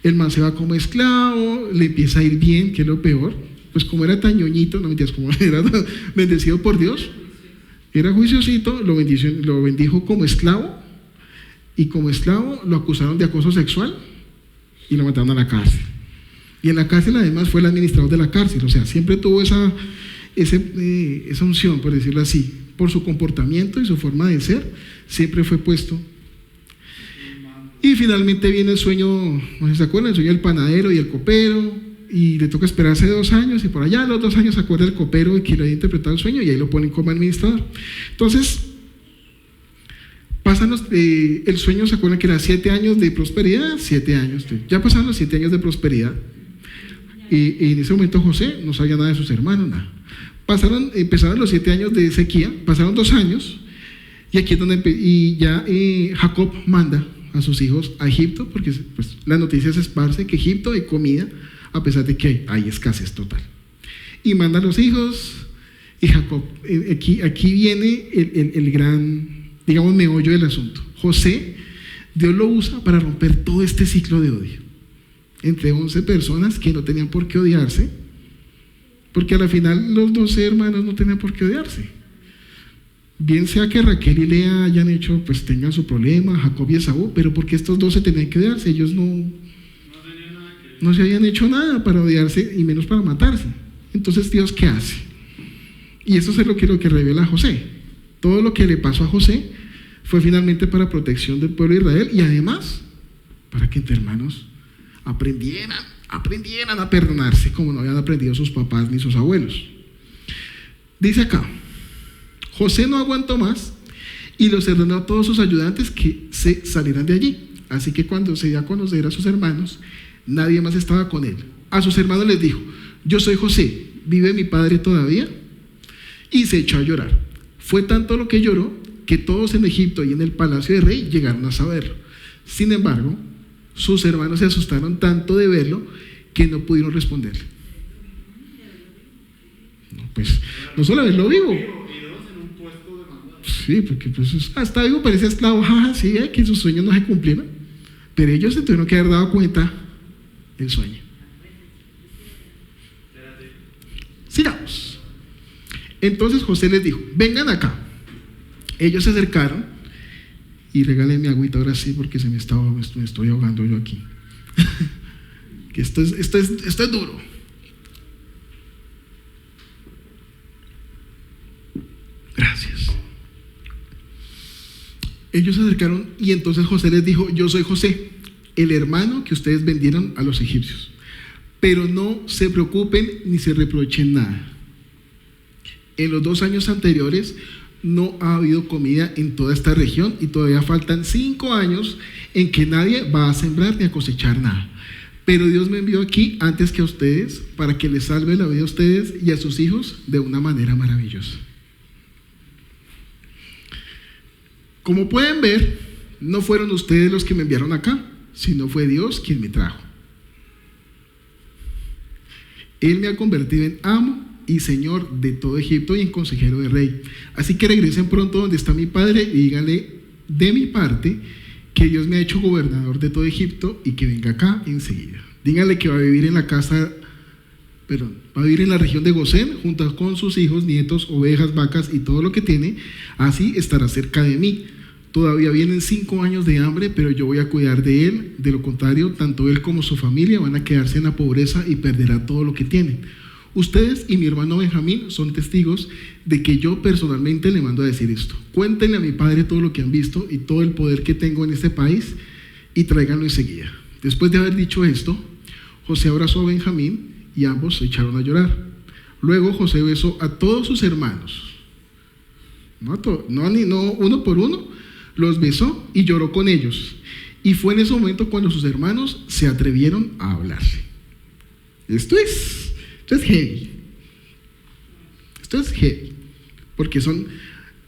S1: El man se va como esclavo, le empieza a ir bien, que es lo peor, pues como era tan ñoñito, no mentiras, como era bendecido por Dios, era juiciosito, lo bendijo como esclavo, y como esclavo lo acusaron de acoso sexual y lo mataron a la cárcel. Y en la cárcel además fue el administrador de la cárcel, o sea, siempre tuvo esa unción, por decirlo así, por su comportamiento y su forma de ser, siempre fue puesto. Y finalmente viene el sueño, no sé si se acuerdan, el sueño del panadero y el copero, y le toca esperarse 2 años, y por allá a los 2 años se acuerda el copero de que le había interpretado el sueño, y ahí lo ponen como administrador. Entonces, pasan el sueño, ¿se acuerdan que era 7 años de prosperidad? 7 años, ya pasaron los 7 años de prosperidad, y en ese momento José no sabía nada de sus hermanos, nada. Empezaron los 7 años de sequía, pasaron 2 años, y aquí es donde Jacob manda a sus hijos a Egipto, porque pues, la noticia se esparce que Egipto hay comida, a pesar de que hay escasez total. Y manda a los hijos, y Jacob, aquí viene el gran, digamos, meollo del asunto. José, Dios lo usa para romper todo este ciclo de odio entre 11 personas que no tenían por qué odiarse, porque a la final los 12 hermanos no tenían por qué odiarse. Bien sea que Raquel y Lea hayan hecho, pues tengan su problema, Jacob y Esaú, pero porque estos 12 tenían que odiarse, ellos no se habían hecho nada para odiarse y menos para matarse. Entonces Dios, ¿qué hace? Y eso es lo que revela José. Todo lo que le pasó a José fue finalmente para protección del pueblo de Israel, y además para que entre hermanos aprendieran a perdonarse como no habían aprendido sus papás ni sus abuelos. Dice acá, José no aguantó más y los ordenó a todos sus ayudantes que se salieran de allí. Así que cuando se dio a conocer a sus hermanos, nadie más estaba con él. A sus hermanos les dijo, yo soy José, ¿vive mi padre todavía? Y se echó a llorar. Fue tanto lo que lloró que todos en Egipto y en el palacio del rey llegaron a saberlo. Sin embargo, sus hermanos se asustaron tanto de verlo que no pudieron responderle. No, pues, no solo verlo vivo. Sí, porque pues hasta vivo parecía esclavo, sí, que sus sueños no se cumplieron. Pero ellos se tuvieron que haber dado cuenta del sueño. Sigamos. Entonces José les dijo, vengan acá. Ellos se acercaron y regálenme agüita ahora sí, porque me estoy ahogando yo aquí. Que esto es duro. Gracias. Ellos se acercaron y entonces José les dijo, yo soy José, el hermano que ustedes vendieron a los egipcios. Pero no se preocupen ni se reprochen nada. En los 2 años anteriores no ha habido comida en toda esta región y todavía faltan 5 años en que nadie va a sembrar ni a cosechar nada. Pero Dios me envió aquí antes que a ustedes para que les salve la vida a ustedes y a sus hijos de una manera maravillosa. Como pueden ver, no fueron ustedes los que me enviaron acá, sino fue Dios quien me trajo. Él me ha convertido en amo y señor de todo Egipto y en consejero de rey. Así que regresen pronto donde está mi padre y díganle de mi parte que Dios me ha hecho gobernador de todo Egipto y que venga acá enseguida. Díganle que va a vivir en va a vivir en la región de Gosén junto con sus hijos, nietos, ovejas, vacas y todo lo que tiene. Así estará cerca de mí. Todavía vienen 5 años de hambre, pero yo voy a cuidar de él. De lo contrario, tanto él como su familia van a quedarse en la pobreza y perderá todo lo que tienen. Ustedes y mi hermano Benjamín son testigos de que yo personalmente le mando a decir esto. Cuéntenle a mi padre todo lo que han visto y todo el poder que tengo en este país y tráiganlo enseguida. Después de haber dicho esto, José abrazó a Benjamín y ambos se echaron a llorar. Luego José besó a todos sus hermanos. No uno por uno, los besó y lloró con ellos. Y fue en ese momento cuando sus hermanos se atrevieron a hablarle. Esto es heavy. Entonces, porque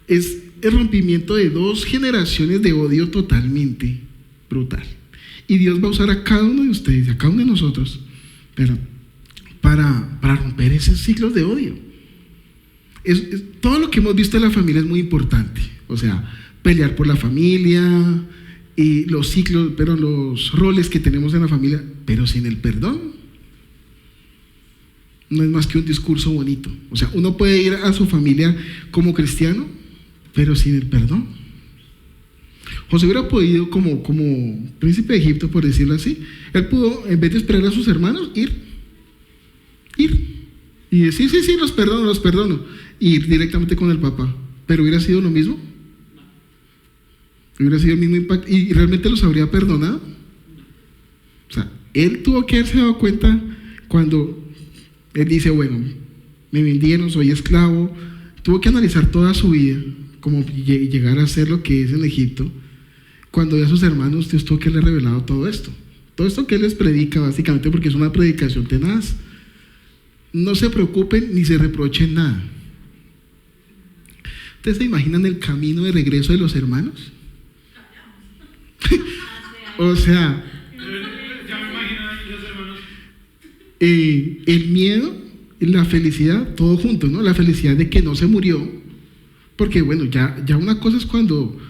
S1: es el rompimiento de 2 generaciones de odio totalmente brutal. Y Dios va a usar a cada uno de ustedes, a cada uno de nosotros, para romper esos ciclos de odio. Todo lo que hemos visto en la familia es muy importante. O sea, pelear por la familia, y los ciclos, pero los roles que tenemos en la familia, pero sin el perdón, no es más que un discurso bonito. O sea, uno puede ir a su familia como cristiano, pero sin el perdón. José hubiera podido, como príncipe de Egipto, por decirlo así, él pudo, en vez de esperar a sus hermanos, ir y decir, sí, los perdono, y ir directamente con el papá. Pero hubiera sido lo mismo. Hubiera sido el mismo impacto, y realmente los habría perdonado. O sea, él tuvo que haberse dado cuenta cuando él dice, bueno, me vendieron, soy esclavo. Tuvo que analizar toda su vida, como llegar a ser lo que es en Egipto. Cuando ve a sus hermanos, Dios tuvo que haberle revelado todo esto que él les predica, básicamente, porque es una predicación tenaz. No se preocupen ni se reprochen nada. ¿Ustedes se imaginan el camino de regreso de los hermanos? O sea,
S4: ya me imagino a los hermanos.
S1: El miedo, la felicidad, todo junto, ¿no? La felicidad de que no se murió, porque bueno, ya una cosa es cuando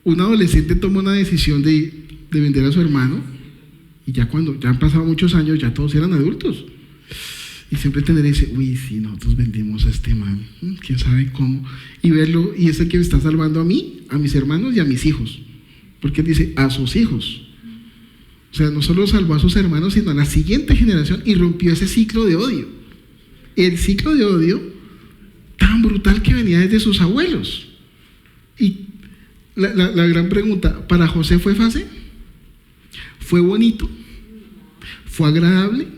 S1: un adolescente toma una decisión de vender a su hermano, y ya cuando ya han pasado muchos años, ya todos eran adultos, y siempre tener ese, uy, sí, nosotros vendimos a este man, quién sabe cómo, y verlo, y ese que me está salvando a mí, a mis hermanos y a mis hijos, porque él dice, a sus hijos. O sea, no solo salvó a sus hermanos, sino a la siguiente generación, y rompió ese ciclo de odio. El ciclo de odio tan brutal que venía desde sus abuelos. Y la gran pregunta, ¿para José fue fácil? ¿Fue bonito? ¿Fue agradable?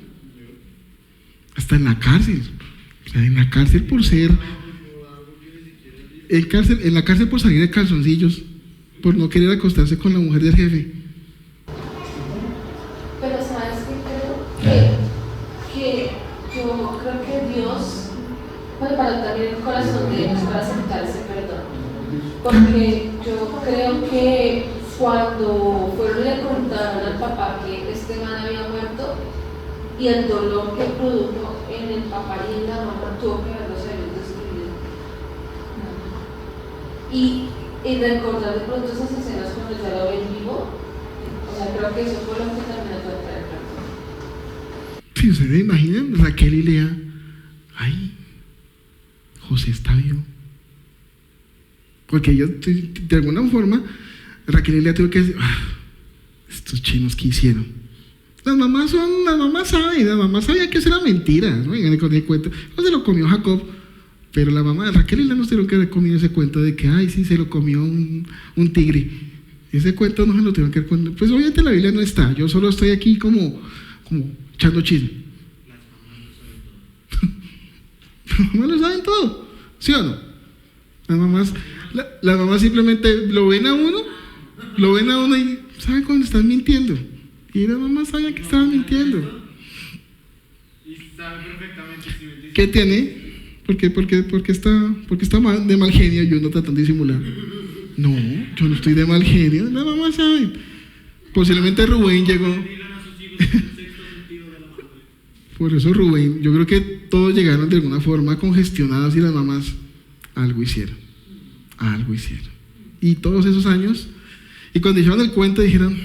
S1: Hasta en la cárcel. O sea, en la cárcel por ser... En la cárcel por salir de calzoncillos, por no querer acostarse con la mujer del jefe.
S3: Pero sabes que yo creo que Dios preparó también el corazón de ellos para aceptar ese perdón. Porque yo creo que cuando fueron y le contaron al papá que este man había muerto, y el dolor que produjo en el papá y en la mamá, tuvo que verlos a ellos destruidos. Y recordar de pronto esas escenas cuando ya lo ven vivo, o sea, creo que eso fue lo que también nos va a traer perdón.
S1: Si ustedes imaginan, Raquel y Lea, ay, José está vivo. Porque ellos, de alguna forma, Raquel y Lea tuvieron que decir, estos chinos que hicieron. Las mamás sabían que eso era mentira, ¿no? No se lo comió Jacob, pero la mamá de Raquel y Lea nos tuvieron que haber comido ese cuento de que, ay, sí, se lo comió un tigre. Ese cuento no se lo tuvieron que haber comido. Pues obviamente la Biblia no está, yo solo estoy aquí como echando chisme. Las mamás lo saben todo, ¿sí o no? Las mamás simplemente lo ven a uno y saben cuando están mintiendo. Y la mamá sabía que estaban mintiendo.
S4: Y sabe perfectamente si mentiste.
S1: ¿Qué tiene? Porque está de mal genio y uno tratando de disimular. No, yo no estoy de mal genio. La mamá sabe. Posiblemente Rubén llegó. Por eso Rubén, yo creo que todos llegaron de alguna forma congestionados y las mamás algo hicieron. Y todos esos años, y cuando dijeron el cuento dijeron,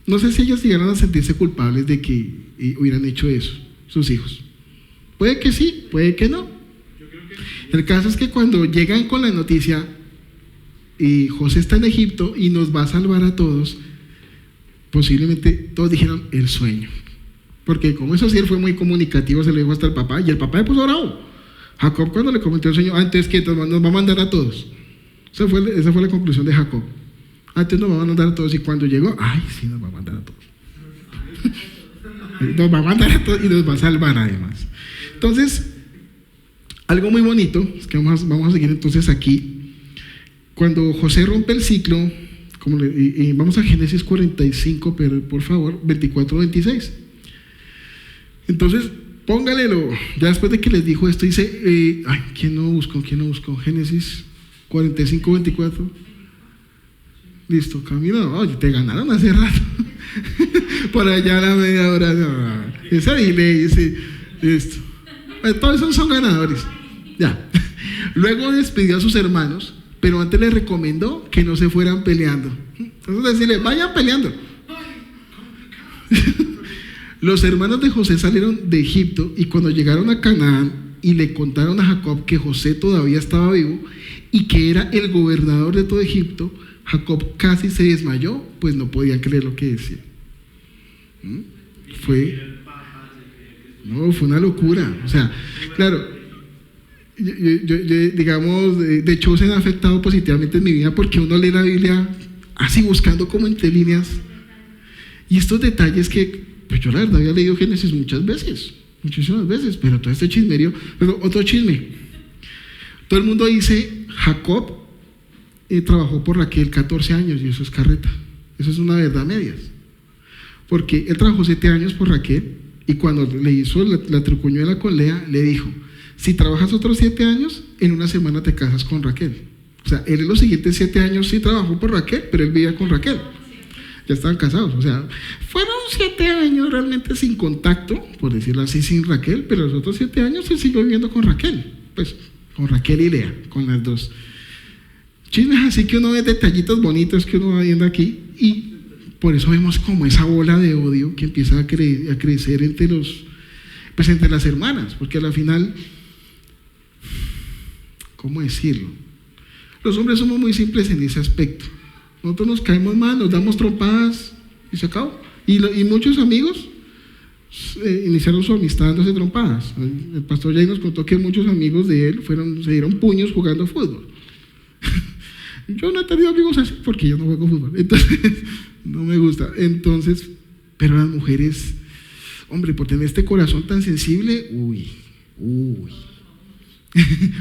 S1: no sé si ellos llegaron a sentirse culpables de que hubieran hecho eso, sus hijos. Puede que sí, puede que no. El caso es que cuando llegan con la noticia, y José está en Egipto y nos va a salvar a todos, posiblemente todos dijeron el sueño. Porque como eso sí, él fue muy comunicativo, se lo dijo hasta el papá, y el papá le puso bravo. Jacob cuando le comentó el sueño, antes que nos va a mandar a todos. Esa fue la conclusión de Jacob. Antes nos va a mandar a todos, y cuando llegó, ay, sí, nos va a mandar a todos. Nos va a mandar a todos y nos va a salvar además. Entonces, algo muy bonito, es que vamos a seguir entonces aquí. Cuando José rompe el ciclo, vamos a Génesis 45, pero por favor, 24-26. Entonces, Póngalelo. Ya después de que les dijo esto, dice, ¿quién no buscó? Génesis 45, 24. Listo, camina. Oye, te ganaron hace rato. Por allá a la media hora. No, esa dice, listo. Todos esos son ganadores. Ya. Luego despidió a sus hermanos, pero antes les recomendó que no se fueran peleando. Entonces decirle, vayan peleando. Los hermanos de José salieron de Egipto y cuando llegaron a Canaán y le contaron a Jacob que José todavía estaba vivo y que era el gobernador de todo Egipto, Jacob casi se desmayó, pues no podían creer lo que decía. Fue una locura. O sea, claro, yo, digamos, de Chosen ha afectado positivamente en mi vida porque uno lee la Biblia así buscando como entre líneas y estos detalles que, pues yo la verdad había leído Génesis muchísimas veces, pero todo este chismerío. Pero otro chisme, todo el mundo dice Jacob trabajó por Raquel 14 años y eso es carreta, eso es una verdad a medias, porque él trabajó 7 años por Raquel y cuando le hizo la trucuñuela con Lea le dijo, si trabajas otros 7 años, en una semana te casas con Raquel. O sea, él en los siguientes 7 años sí trabajó por Raquel, pero él vivía con Raquel, ya estaban casados. O sea, fueron 7 años realmente sin contacto, por decirlo así, sin Raquel, pero los otros 7 años él siguió viviendo con Raquel, pues con Raquel y Lea, con las dos. Chismes así que uno ve detallitos bonitos que uno va viendo aquí y por eso vemos como esa bola de odio que empieza a crecer entre entre las hermanas, porque a la final, ¿cómo decirlo? Los hombres somos muy simples en ese aspecto. Nosotros nos caemos mal, nos damos trompadas y se acabó. Y muchos amigos iniciaron su amistad dándose trompadas. El pastor Jay nos contó que muchos amigos de él se dieron puños jugando fútbol. Yo no he tenido amigos así porque yo no juego fútbol, entonces no me gusta. Entonces, pero las mujeres, hombre, por tener este corazón tan sensible, uy,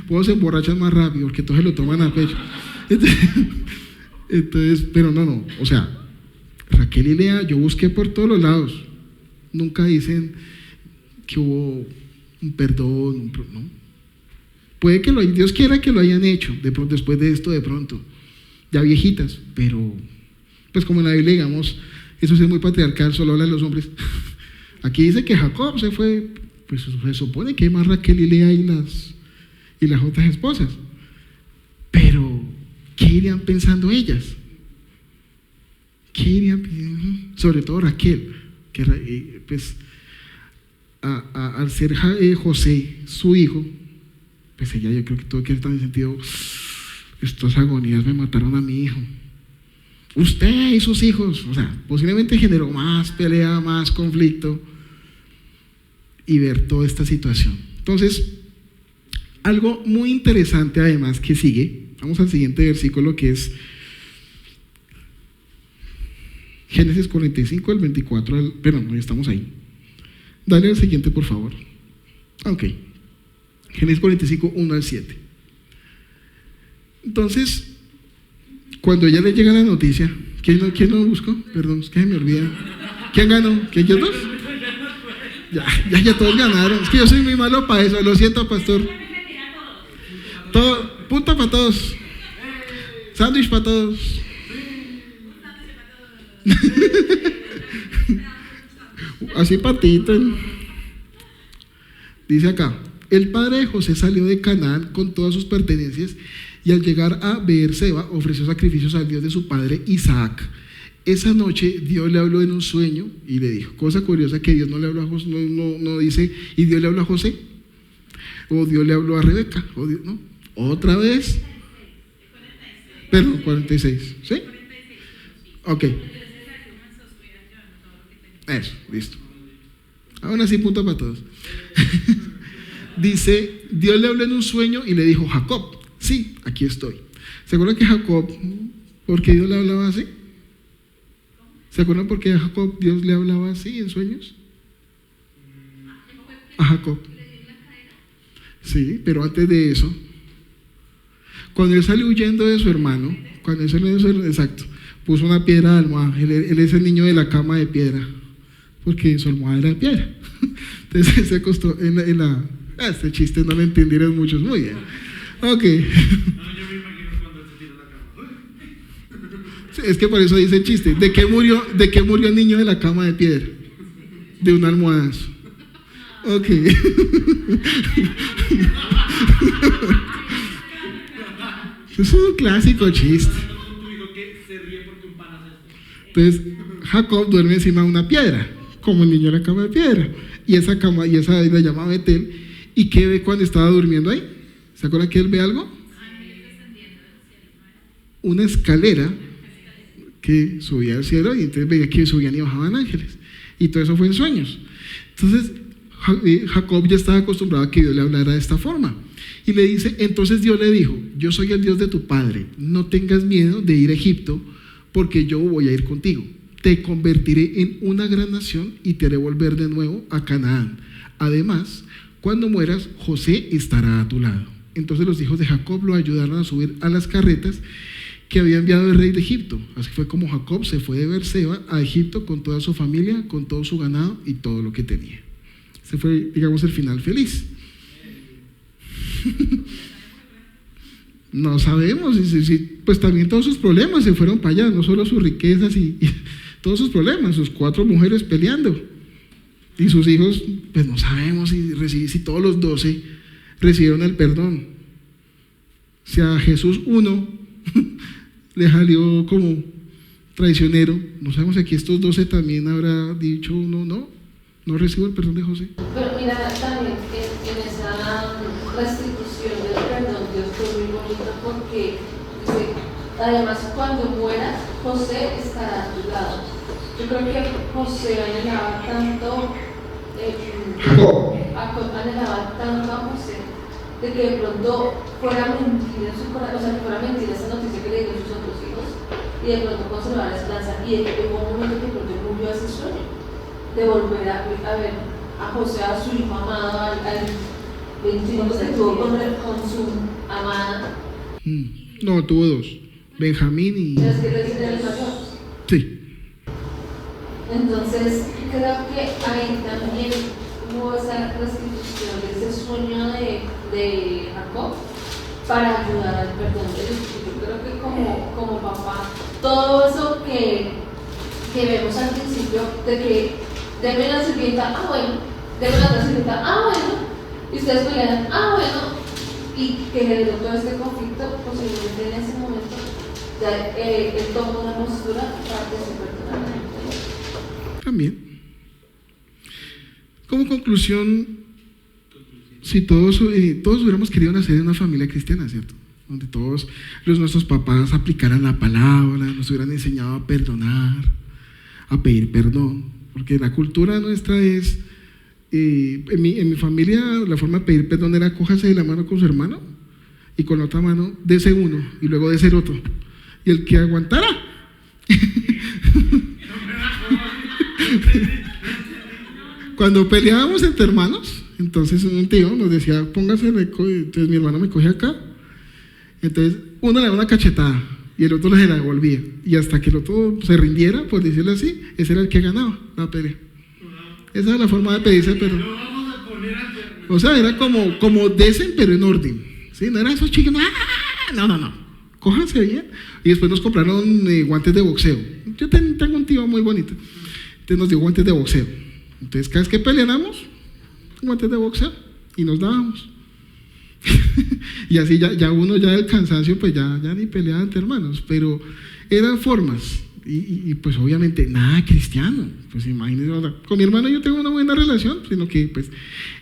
S1: puedo se emborrachan más rápido porque todos se lo toman a pecho. Entonces, pero no, o sea, Raquel y Lea, yo busqué por todos los lados, nunca dicen que hubo un perdón, no. Puede que Dios quiera que lo hayan hecho de pronto, después de esto, de pronto, ya viejitas, pero pues como en la Biblia, digamos, eso es muy patriarcal, solo habla de los hombres. Aquí dice que Jacob se fue, pues se supone que hay más Raquel y Lea y las otras esposas, pero ¿qué irían pensando ellas? ¿Qué irían pensando? Sobre todo Raquel, que pues al ser José su hijo, pues ella yo creo que tuvo que estar en el sentido, estas agonías me mataron a mi hijo, usted y sus hijos, o sea, posiblemente generó más pelea, más conflicto y ver toda esta situación. Entonces, algo muy interesante además que sigue, vamos al siguiente versículo que es Génesis 45, el 24, perdón, no estamos ahí. Dale al siguiente, por favor. Ok. Génesis 45, 1 al 7. Entonces, cuando ella le llega la noticia, ¿quién lo buscó? Perdón, es que se me olvida. ¿Quién ganó? ¿Que ellos dos? Ya todos ganaron. Es que yo soy muy malo para eso, lo siento, pastor. Todo, punta para todos. Sándwich para todos. Así patito. Dice acá, el padre de José salió de Canaán con todas sus pertenencias y al llegar a Beerseba ofreció sacrificios al Dios de su padre Isaac. Esa noche Dios le habló en un sueño y le dijo, cosa curiosa que Dios no le habló a José, no dice, y Dios le habló a José, o Dios le habló a Rebeca, o Dios, no, otra vez, perdón, 46, ¿sí? Ok. Eso, listo. Aún así, punto para todos. Dice, Dios le habló en un sueño y le dijo, Jacob, sí, aquí estoy. ¿Se acuerdan que Jacob, por qué Dios le hablaba así? ¿Se acuerdan por qué a Jacob Dios le hablaba así en sueños? A Jacob. Sí, pero antes de eso, cuando él salió huyendo de su hermano, exacto, puso una piedra de almohada. Él es el niño de la cama de piedra, porque su almohada era de piedra. Entonces se acostó este chiste no lo entendieron muchos, muy bien. Ok.
S4: No, yo me imagino cuando él se tira a la cama.
S1: Sí, es que por eso dice el chiste. ¿De qué murió el niño de la cama de piedra? De un almohadazo. Ok. Es un clásico chiste.
S4: Tu hijo que se ríe porque un pan hace esto.
S1: Entonces, Jacob duerme encima de una piedra, como el niño de la cama de piedra. Y esa la llama Betel. ¿Y qué ve cuando estaba durmiendo ahí? ¿Se acuerdan que él ve algo? Una escalera que subía al cielo, y entonces veía que subían y bajaban ángeles. Y todo eso fue en sueños. Entonces, Jacob ya estaba acostumbrado a que Dios le hablara de esta forma. Y le dice, entonces Dios le dijo, yo soy el Dios de tu padre, no tengas miedo de ir a Egipto, porque yo voy a ir contigo. Te convertiré en una gran nación y te haré volver de nuevo a Canaán. Además, cuando mueras, José estará a tu lado. Entonces los hijos de Jacob lo ayudaron a subir a las carretas que había enviado el rey de Egipto. Así fue como Jacob se fue de Beerseba a Egipto con toda su familia, con todo su ganado y todo lo que tenía. Ese fue, digamos, el final feliz. No sabemos, pues también todos sus problemas se fueron para allá, no solo sus riquezas y todos sus problemas, sus 4 mujeres peleando y sus hijos, pues no sabemos si todos los 12 recibieron el perdón. Si a Jesús uno le salió como traicionero, no sabemos si aquí estos 12 también habrá dicho uno, no recibo el perdón de José.
S3: Pero mira, también en esa restitución del perdón, Dios fue muy bonito porque dice, además cuando mueras, José estará a tu lado. Yo creo que José anhelaba tanto, Jacob anhelaba tanto a José, de que de pronto fuera mentira en su corazón, o sea, que fuera mentira esa noticia que le dio a sus otros hijos, y de pronto conservar la esperanza, y hubo un momento que de pronto murió ese sueño, de volver a ver a José, a su hijo amado, al 21 que tuvo con su amada.
S1: No, tuvo 2, Benjamín y...
S3: ¿Sabes qué le dice el mayor?
S1: Sí.
S3: Entonces, creo que ahí también hubo esa restitución de ese sueño de Jacob para ayudar al perdón de Dios. Yo creo que como papá, todo eso que vemos al principio, de que deme la sirvienta, bueno, deme la otra sirvienta, bueno, y ustedes pelean, bueno, y que generó todo este conflicto, posiblemente en ese momento, ya él tomó una postura para que se perdonara.
S1: También. Como conclusión, si todos hubiéramos querido nacer en una familia cristiana, ¿cierto? Donde todos nuestros papás aplicaran la palabra, nos hubieran enseñado a perdonar, a pedir perdón, porque la cultura nuestra es, en mi familia la forma de pedir perdón era cójase de la mano con su hermano y con la otra mano dese uno y luego dese el otro, y el que aguantara. Cuando peleábamos entre hermanos, entonces un tío nos decía, póngase recto, y entonces mi hermano me coge acá, entonces uno le daba una cachetada y el otro se la devolvía, y hasta que el otro se rindiera, por decirlo así, ese era el que ganaba la pelea. Esa era la forma de pedirse perdón. O sea, era como desen, pero en orden, ¿sí? No era esos chicos, no, cójanse bien. Y después nos compraron guantes de boxeo. Yo tengo un tío muy bonito, entonces nos dio guantes de boxeo. Entonces cada vez que peleáramos, guantes de boxeo, y nos dábamos. Y así ya uno ya del cansancio, pues ya ni peleaba entre hermanos, pero eran formas, y pues obviamente nada cristiano. Pues imagínense, con mi hermano yo tengo una buena relación, sino que pues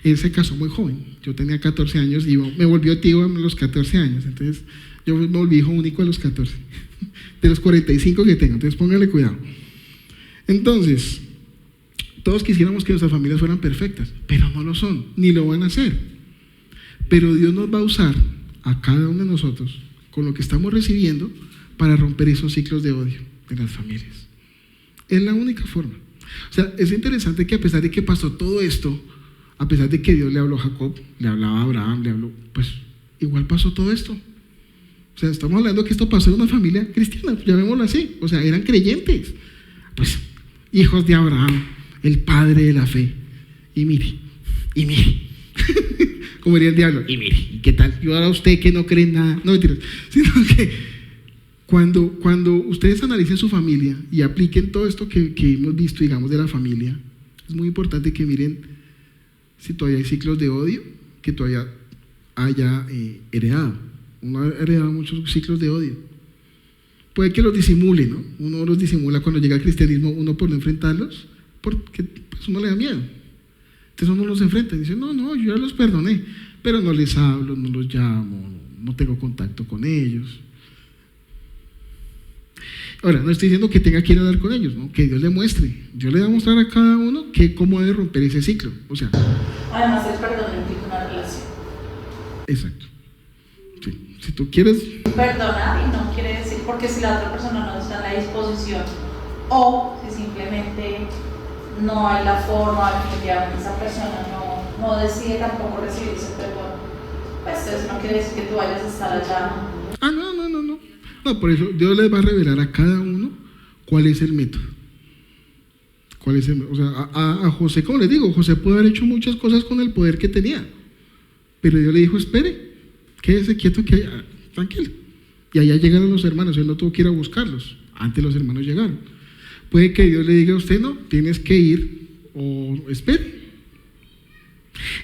S1: él se casó muy joven. Yo tenía 14 años y me volvió tío a los 14 años, entonces yo me volví hijo único a los 14, de los 45 que tengo, entonces póngale cuidado. Entonces, todos quisiéramos que nuestras familias fueran perfectas, pero no lo son, ni lo van a hacer. Pero Dios nos va a usar a cada uno de nosotros con lo que estamos recibiendo para romper esos ciclos de odio de las familias. Es la única forma. O sea, es interesante que a pesar de que pasó todo esto, a pesar de que Dios le habló a Jacob, le hablaba a Abraham, pues igual pasó todo esto. O sea, estamos hablando que esto pasó en una familia cristiana, llamémoslo así. O sea, eran creyentes, pues hijos de Abraham, el padre de la fe. Y mire, y mire, como diría el diablo, y mire, ¿y qué tal? Yo ahora usted que no cree en nada, no mentiras, sino que cuando ustedes analicen su familia y apliquen todo esto que hemos visto, digamos, de la familia, es muy importante que miren si todavía hay ciclos de odio que todavía haya heredado. Uno ha heredado muchos ciclos de odio. Puede que los disimule, ¿no? Uno los disimula cuando llega al cristianismo, uno por no enfrentarlos, porque pues, uno le da miedo. Entonces uno los enfrenta y dice, no, yo ya los perdoné, pero no les hablo, no los llamo, no tengo contacto con ellos. Ahora, no estoy diciendo que tenga que ir a hablar con ellos, ¿no? Que Dios le muestre. Dios le va a mostrar a cada uno cómo debe romper ese ciclo. O sea,
S2: además el perdón implica una relación.
S1: Exacto. Sí. Si tú quieres
S2: Perdonar y no quiere decir, porque si la otra persona no está en la disposición o si simplemente no hay la forma, definitivamente esa persona no decide tampoco recibir ese perdón, pues eso no quiere decir que tú vayas a estar allá.
S1: No, por eso Dios les va a revelar a cada uno cuál es el método. O sea, a José, como les digo, José pudo haber hecho muchas cosas con el poder que tenía, pero Dios le dijo, espere, quédese quieto, tranquilo. Y allá llegaron los hermanos, él no tuvo que ir a buscarlos, antes los hermanos llegaron. Puede que Dios le diga a usted, no, tienes que ir o espere.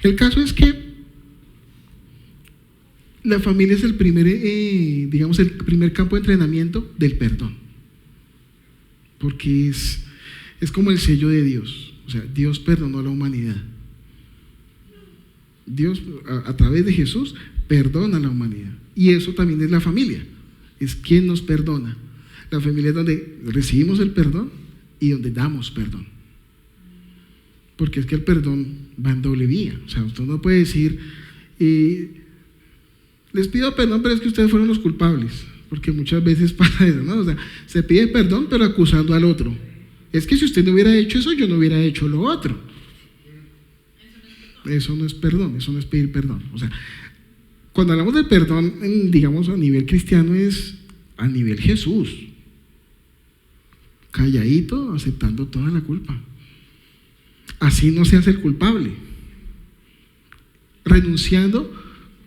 S1: El caso es que la familia es el primer, digamos, el primer campo de entrenamiento del perdón, porque es como el sello de Dios. O sea, Dios perdonó a la humanidad. Dios, a través de Jesús, perdona a la humanidad. Y eso también es la familia, es quien nos perdona. La familia es donde recibimos el perdón y donde damos perdón. Porque es que el perdón va en doble vía. O sea, usted no puede decir, les pido perdón, pero es que ustedes fueron los culpables. Porque muchas veces pasa eso, ¿no? O sea, se pide perdón, pero acusando al otro. Es que si usted no hubiera hecho eso, yo no hubiera hecho lo otro. Eso no es perdón, eso no es pedir perdón. O sea, cuando hablamos de perdón, digamos, a nivel cristiano, es a nivel Jesús. Calladito, aceptando toda la culpa. Así no se hace el culpable. Renunciando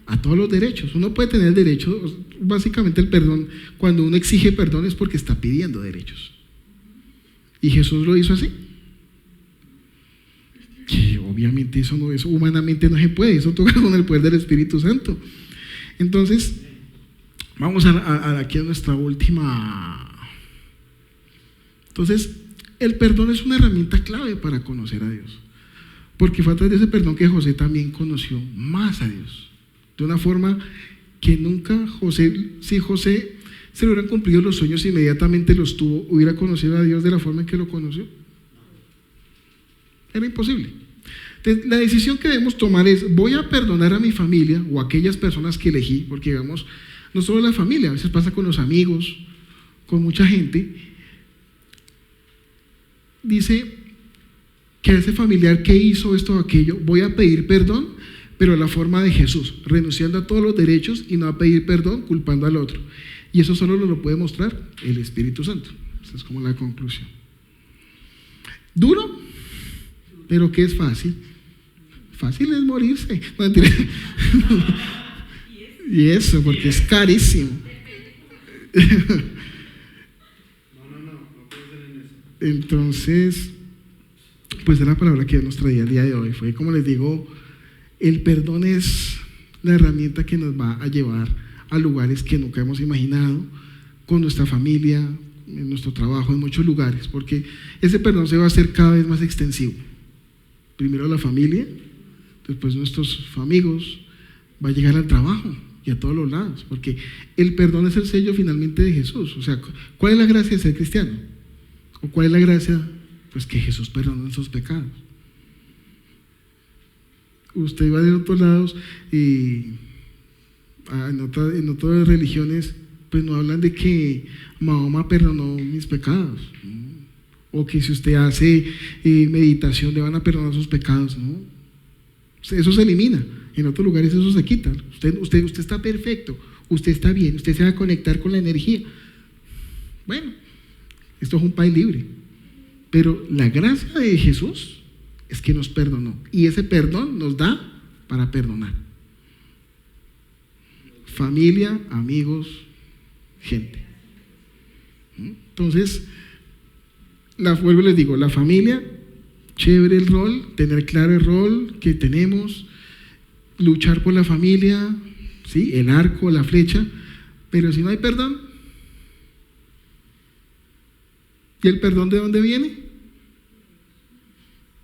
S1: a todos los derechos. Uno puede tener derechos, básicamente el perdón, cuando uno exige perdón es porque está pidiendo derechos. Y Jesús lo hizo así. Que obviamente eso humanamente no se puede, eso toca con el poder del Espíritu Santo. Entonces, vamos aquí a nuestra última. Entonces, el perdón es una herramienta clave para conocer a Dios, porque fue a través de ese perdón que José también conoció más a Dios, de una forma que nunca si José se le hubieran cumplido los sueños inmediatamente los tuvo, hubiera conocido a Dios de la forma en que lo conoció. Era imposible. Entonces, la decisión que debemos tomar es, voy a perdonar a mi familia o a aquellas personas que elegí, porque digamos, no solo la familia, a veces pasa con los amigos, con mucha gente. Dice que a ese familiar que hizo esto o aquello, voy a pedir perdón, pero a la forma de Jesús, renunciando a todos los derechos y no a pedir perdón culpando al otro. Y eso solo nos lo puede mostrar el Espíritu Santo. Esa es como la conclusión. ¿Duro? ¿Pero qué es fácil? Fácil es morirse. No, mentira. Y eso, porque es carísimo. Entonces, pues es la palabra que Dios nos traía el día de hoy. Fue como les digo, el perdón es la herramienta que nos va a llevar a lugares que nunca hemos imaginado, con nuestra familia, en nuestro trabajo, en muchos lugares, porque ese perdón se va a hacer cada vez más extensivo. Primero la familia, después nuestros amigos, va a llegar al trabajo y a todos los lados, porque el perdón es el sello finalmente de Jesús. O sea, ¿cuál es la gracia de ser cristiano? ¿O cuál es la gracia? Pues que Jesús perdona nuestros pecados. Usted va de otros lados y en otras religiones pues no hablan de que Mahoma perdonó mis pecados, ¿no? O que si usted hace meditación le van a perdonar sus pecados, ¿no? Eso se elimina. En otros lugares eso se quita. Usted está perfecto, usted está bien, usted se va a conectar con la energía. Bueno, esto es un país libre, pero la gracia de Jesús es que nos perdonó. Y ese perdón nos da para perdonar. Familia, amigos, gente. Entonces, vuelvo y les digo, la familia, chévere el rol, tener claro el rol que tenemos, luchar por la familia, ¿sí? El arco, la flecha, pero si no hay perdón, ¿y el perdón de dónde viene?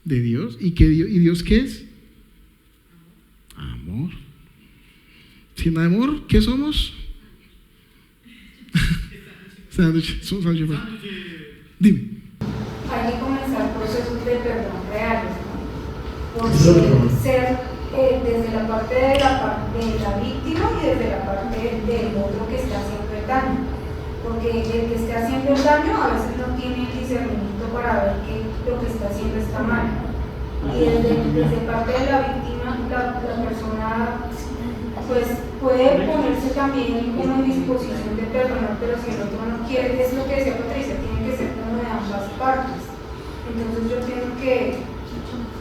S1: De Dios. ¿Y Dios qué es? Amor. Sin amor, ¿qué somos? Dime.
S5: Hay que comenzar procesos de perdón reales, ¿no? Porque ser desde la parte de la víctima y desde la parte del otro que está haciendo el daño. Porque el que está haciendo el daño a veces no tiene el discernimiento para ver que lo que está haciendo está mal. Y desde parte de la víctima, la persona pues puede ponerse también como en disposición de perdonar, pero si el otro no quiere, es lo que decía Patricia, tiene que ser como de ambas partes. Entonces yo pienso que,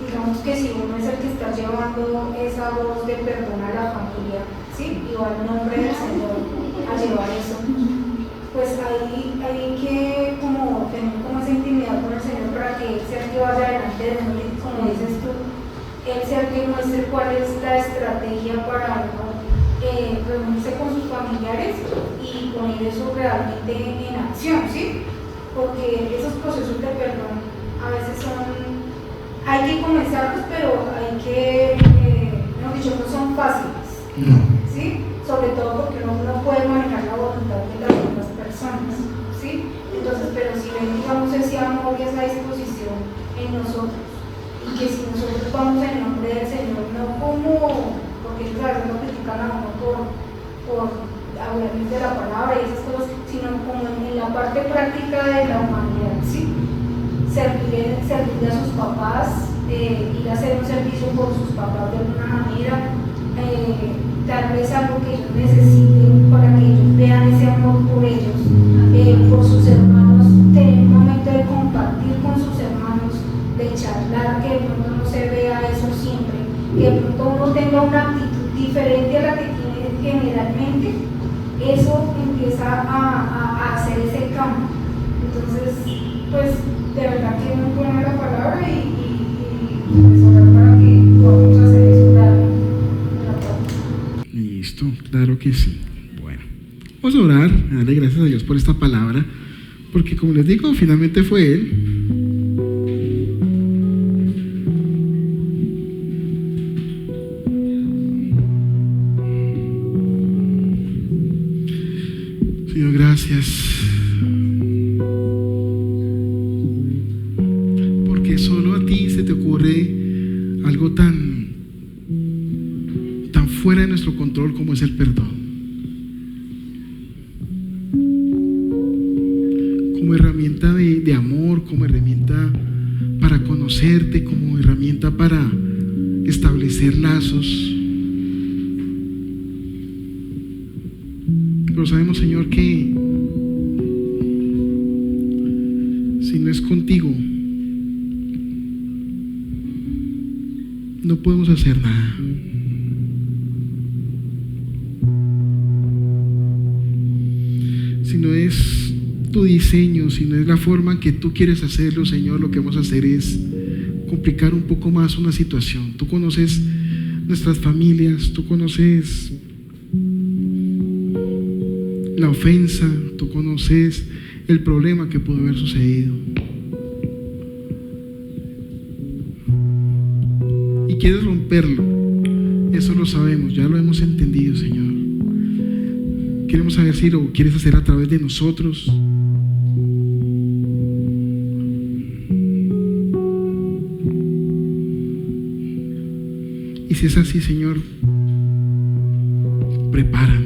S5: digamos que si uno es el que está llevando esa voz de perdón a la familia, ¿sí? Y va en nombre del Señor a llevar eso, pues hay que como tener como esa intimidad con el Señor para que Él sea el que vaya adelante de uno, y como dices tú, Él sea el que muestre cuál es la estrategia para uno reunirse con sus familiares y poner eso realmente en acción, ¿sí? Porque esos procesos de perdón a veces hay que comenzarlos, pero hay que, no son fáciles, ¿sí? Sobre todo porque uno no puede manejar la voluntad de las otras personas, ¿sí? Entonces, pero si ven, digamos, ese amor y esa disposición en nosotros, y que si nosotros vamos en nombre del Señor, no como, porque claro, no critican a uno por hablar de la palabra y esas cosas, sino como en la parte práctica de la humanidad, ¿sí? Servirle a sus papás, ir a hacer un servicio por sus papás de alguna manera, darles algo que ellos necesiten para que ellos vean ese amor por ellos, por sus hermanos, tener un momento de compartir con sus hermanos, de charlar, que de pronto no se vea eso siempre, que de pronto uno tenga una actitud diferente a la que tiene generalmente, eso empieza a hacer ese cambio. Entonces, pues de verdad que uno pone la palabra y pues orar para que podamos hacer eso realmente.
S1: Listo, claro que sí. Bueno, vamos a orar, a darle gracias a Dios por esta palabra, porque como les digo, finalmente fue Él. Señor, gracias, porque solo a ti se te ocurre algo tan fuera de nuestro control como es el perdón. Como herramienta de amor, como herramienta para conocerte, como herramienta para establecer lazos. Pero sabemos, Señor, que si no es contigo, no podemos hacer nada. Si no es tu diseño, si no es la forma en que tú quieres hacerlo, Señor, lo que vamos a hacer es complicar un poco más una situación. Tú conoces nuestras familias, tú conoces la ofensa, tú conoces el problema que pudo haber sucedido. Y quieres romperlo, eso lo sabemos, ya lo hemos entendido, Señor. Queremos saber si lo quieres hacer a través de nosotros. Y si es así, Señor, prepáranos.